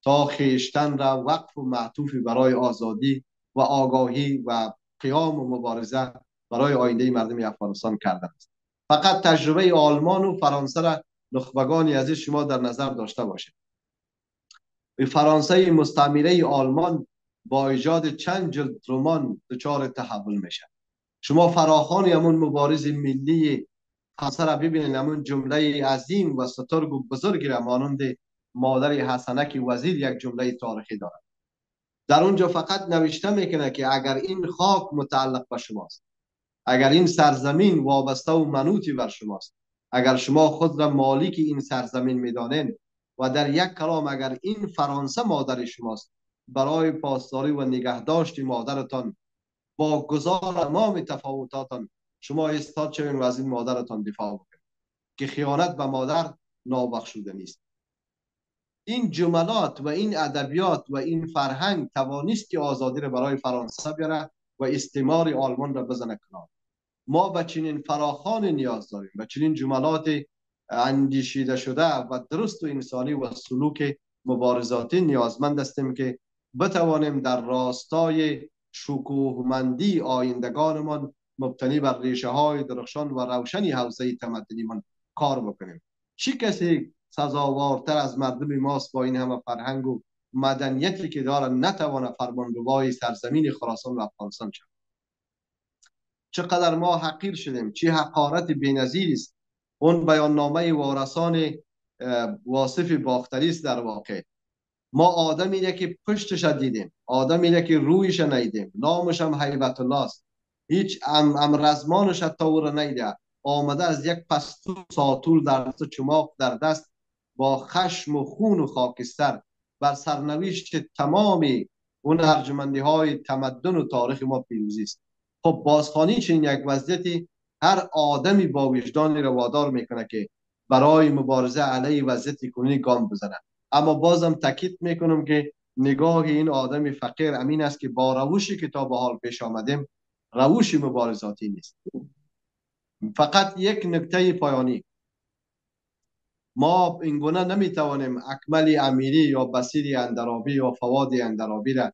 تا خیشتن را وقف و معطوف برای آزادی و آگاهی و قیام و مبارزه برای آینده مردم افغانستان کرده است. فقط تجربه آلمان و فرانسه را نخبگانی عزیز شما در نظر داشته باشید. فرانسه مستعمره آلمان با ایجاد چند جلد رمان دچار تحول میشه. شما فراخوان همون مبارز ملی فرانسه را ببینید، همون جمله عظیم و سترگ و بزرگی را مانند مادر حسنک وزیر یک جمله تاریخی دارد. در اونجا فقط نوشته میکنه که اگر این خاک متعلق به شماست، اگر این سرزمین وابسته و منوطی بر شماست، اگر شما خود را مالک این سرزمین میدانید و در یک کلام اگر این فرانسه مادر شماست، برای پاسداری و نگهداشت مادرتان با گذار تمام تفاوتاتان شما استاد شوین و از این مادرتان دفاع بکنید که خیانت به مادر نابخشوده نیست. این جملات و این ادبیات و این فرهنگ توانست که آزادی را برای فرانسه بیاره و استعمار آلمان را بزنه کنار. ما به چنین فراخوان نیاز داریم، به چنین جملات اندیشیده شده و درست و انسانی و سلوک مبارزاتی نیازمند هستیم که بتوانیم در راستای شکوهمندی آیندگانمان مبتنی بر ریشه های درخشان و روشنی حوزه تمدنی من کار بکنیم. چی کسی سزاوارتر از مردم ماست با این همه فرهنگ و مدنیتی که داره نتوانه فرمانروای سرزمین خراسان و افغانستان شد؟ چقدر ما حقیر شدیم، چه حقارت بی‌نظیر است. اون بیاننامه وارثان واصف باختری است. در واقع ما آدمی که پشتش دیدیم، آدمی که رویش ندیدیم، نامش هم هیبت الله است، هیچ امرزمانش حتی او را ندیده، آمده از یک پستو ساتول در دست، چماق در دست، با خشم و خون و خاکستر بر سرنوشت تمام اون ارجمندی های تمدن و تاریخ ما پیروزی است. خب بازخوانی چنین یک وضعیتی هر آدمی با وجدانی را وادار میکنه که برای مبارزه علیه وضعیت کنونی گام بزنه. اما بازم تاکید میکنم که نگاه این آدم فقیر امین است که با روشی که تا به حال پیش آمدیم روش مبارزاتی نیست. فقط یک نکته پایانی، ما اینگونه نمیتوانیم اکمل امیری یا بصیر اندرابی یا فواد اندرابی را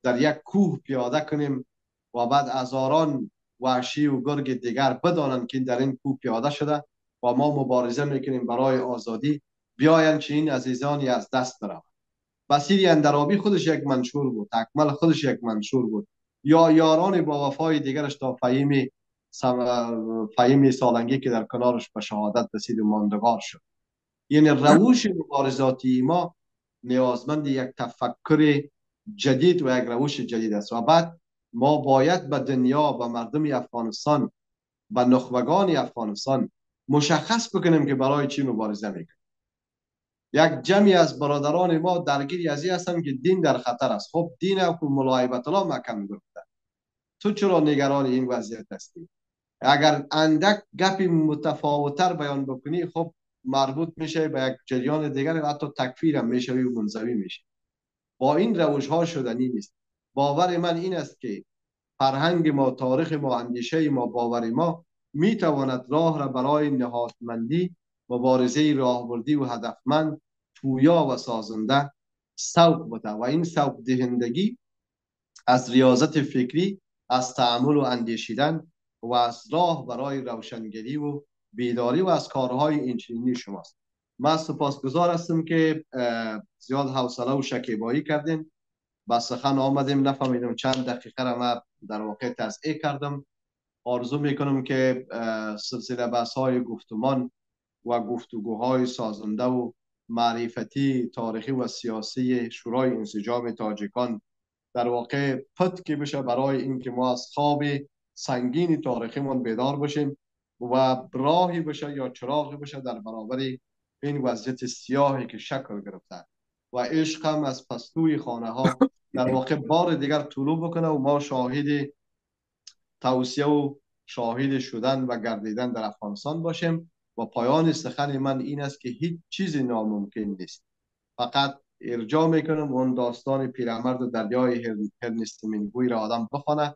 در یک کوه پیاده کنیم و بعد هزاران وحشی و گرگ دیگر بدانند که در این کوه پیاده شده و ما مبارزه میکنیم برای آزادی، بیاین چنین عزیزانی از دست برود. بصیر اندرابی خودش یک منشور بود، اکمل خودش یک منشور بود، یا یاران با وفای دیگرش تا فهیم سالنگی که در کنارش به شهادت رسید و ماندگار شد. یعنی روش مبارزاتی ما نیازمند یک تفکر جدید و یک روش جدید است و بعد ما باید به دنیا، به مردم افغانستان، به نخبگان افغانستان مشخص بکنیم که برای چی مبارزه میکنیم. یک جمعی از برادران ما درگیر ازی هستن که دین در خطر است. خب دین او مولای هیبت الله محکم گفته، تو چرا نگران این وضعیت هستی؟ اگر اندک گپی متفاوتر بیان بکنی، خب مربوط میشه به یک جریان دیگر و حتی تکفیر هم میشه و منزوی میشه. با این روش ها شدنی نیست. باور من این است که فرهنگ ما، تاریخ ما، اندیشه ما، باور ما میتواند راه را برای نهادمندی، مبارزه راهبردی و هدفمند، پویا و سازنده سوق بده و این سوق دهندگی از ریاضت فکری، از تأمل و اندیشیدن و از راه برای روشنگری و بیداری و از کارهای اینچنینی شماست. من سپاسگزار هستم که زیاد حوصله و شکیبایی کردین. با سخن آمدیم، نفهمیدم چند دقیقه را من در واقع تضعیح کردم. آرزو میکنم که سلسله بحث های گفتمان و گفتگوهای سازنده و معرفتی تاریخی و سیاسی شورای انسجام تاجیکان در واقع پتکی بشه برای اینکه ما از خواب سنگین تاریخیمون بیدار باشیم و راهی بشه یا چراغی بشه در برابر این وضعیت سیاهی که شکل گرفته و عشق هم از پستوی خانه ها در واقع بار دیگر طلوع بکنه و ما شاهد توصیه و شاهد شدن و گردیدن در افغانستان باشیم. و پایان سخن من این است که هیچ چیزی ناممکن نیست. فقط ارجاع میکنم اون داستان پیرمرد دریای هرنست همینگوی را آدم بخونه.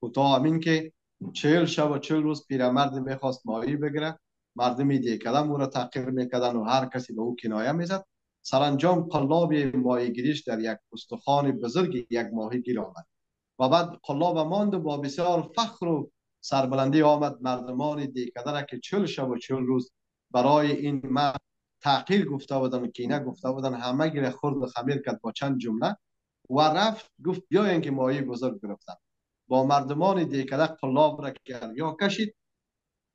کوتاه همین که 40 شب و 40 روز پیرمرد میخواست ماهی بگیره، مردمی دیگران او را تحقیر میکردن و هر کسی به او کنایه میزد. سرانجام قلاب ماهیگیریش در یک استخوان بزرگ یک ماهی گیر آمد و بعد قلاب ماند و با بسیار فخر و سربلندی آمد مردمان دیگران که 40 شب و 40 روز برای این مرد تحقیر گفته بودن و کینه گفته بودن، همه گیره خورد و خمیر کرد با چند جمله و رفت گفت بیاین که ماهی بزرگ گرفتم. با مردمان دیگره قلاب را یا کشید،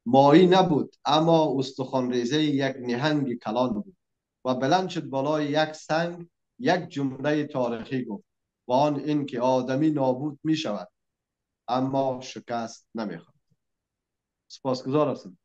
ماهی نبود اما استخوان ریزه یک نهنگ کلان بود و بلند شد بالای یک سنگ یک جمله تاریخی گفت و آن این که آدمی نابود می شود اما شکست نمی خورد. سپاسگزار هستم.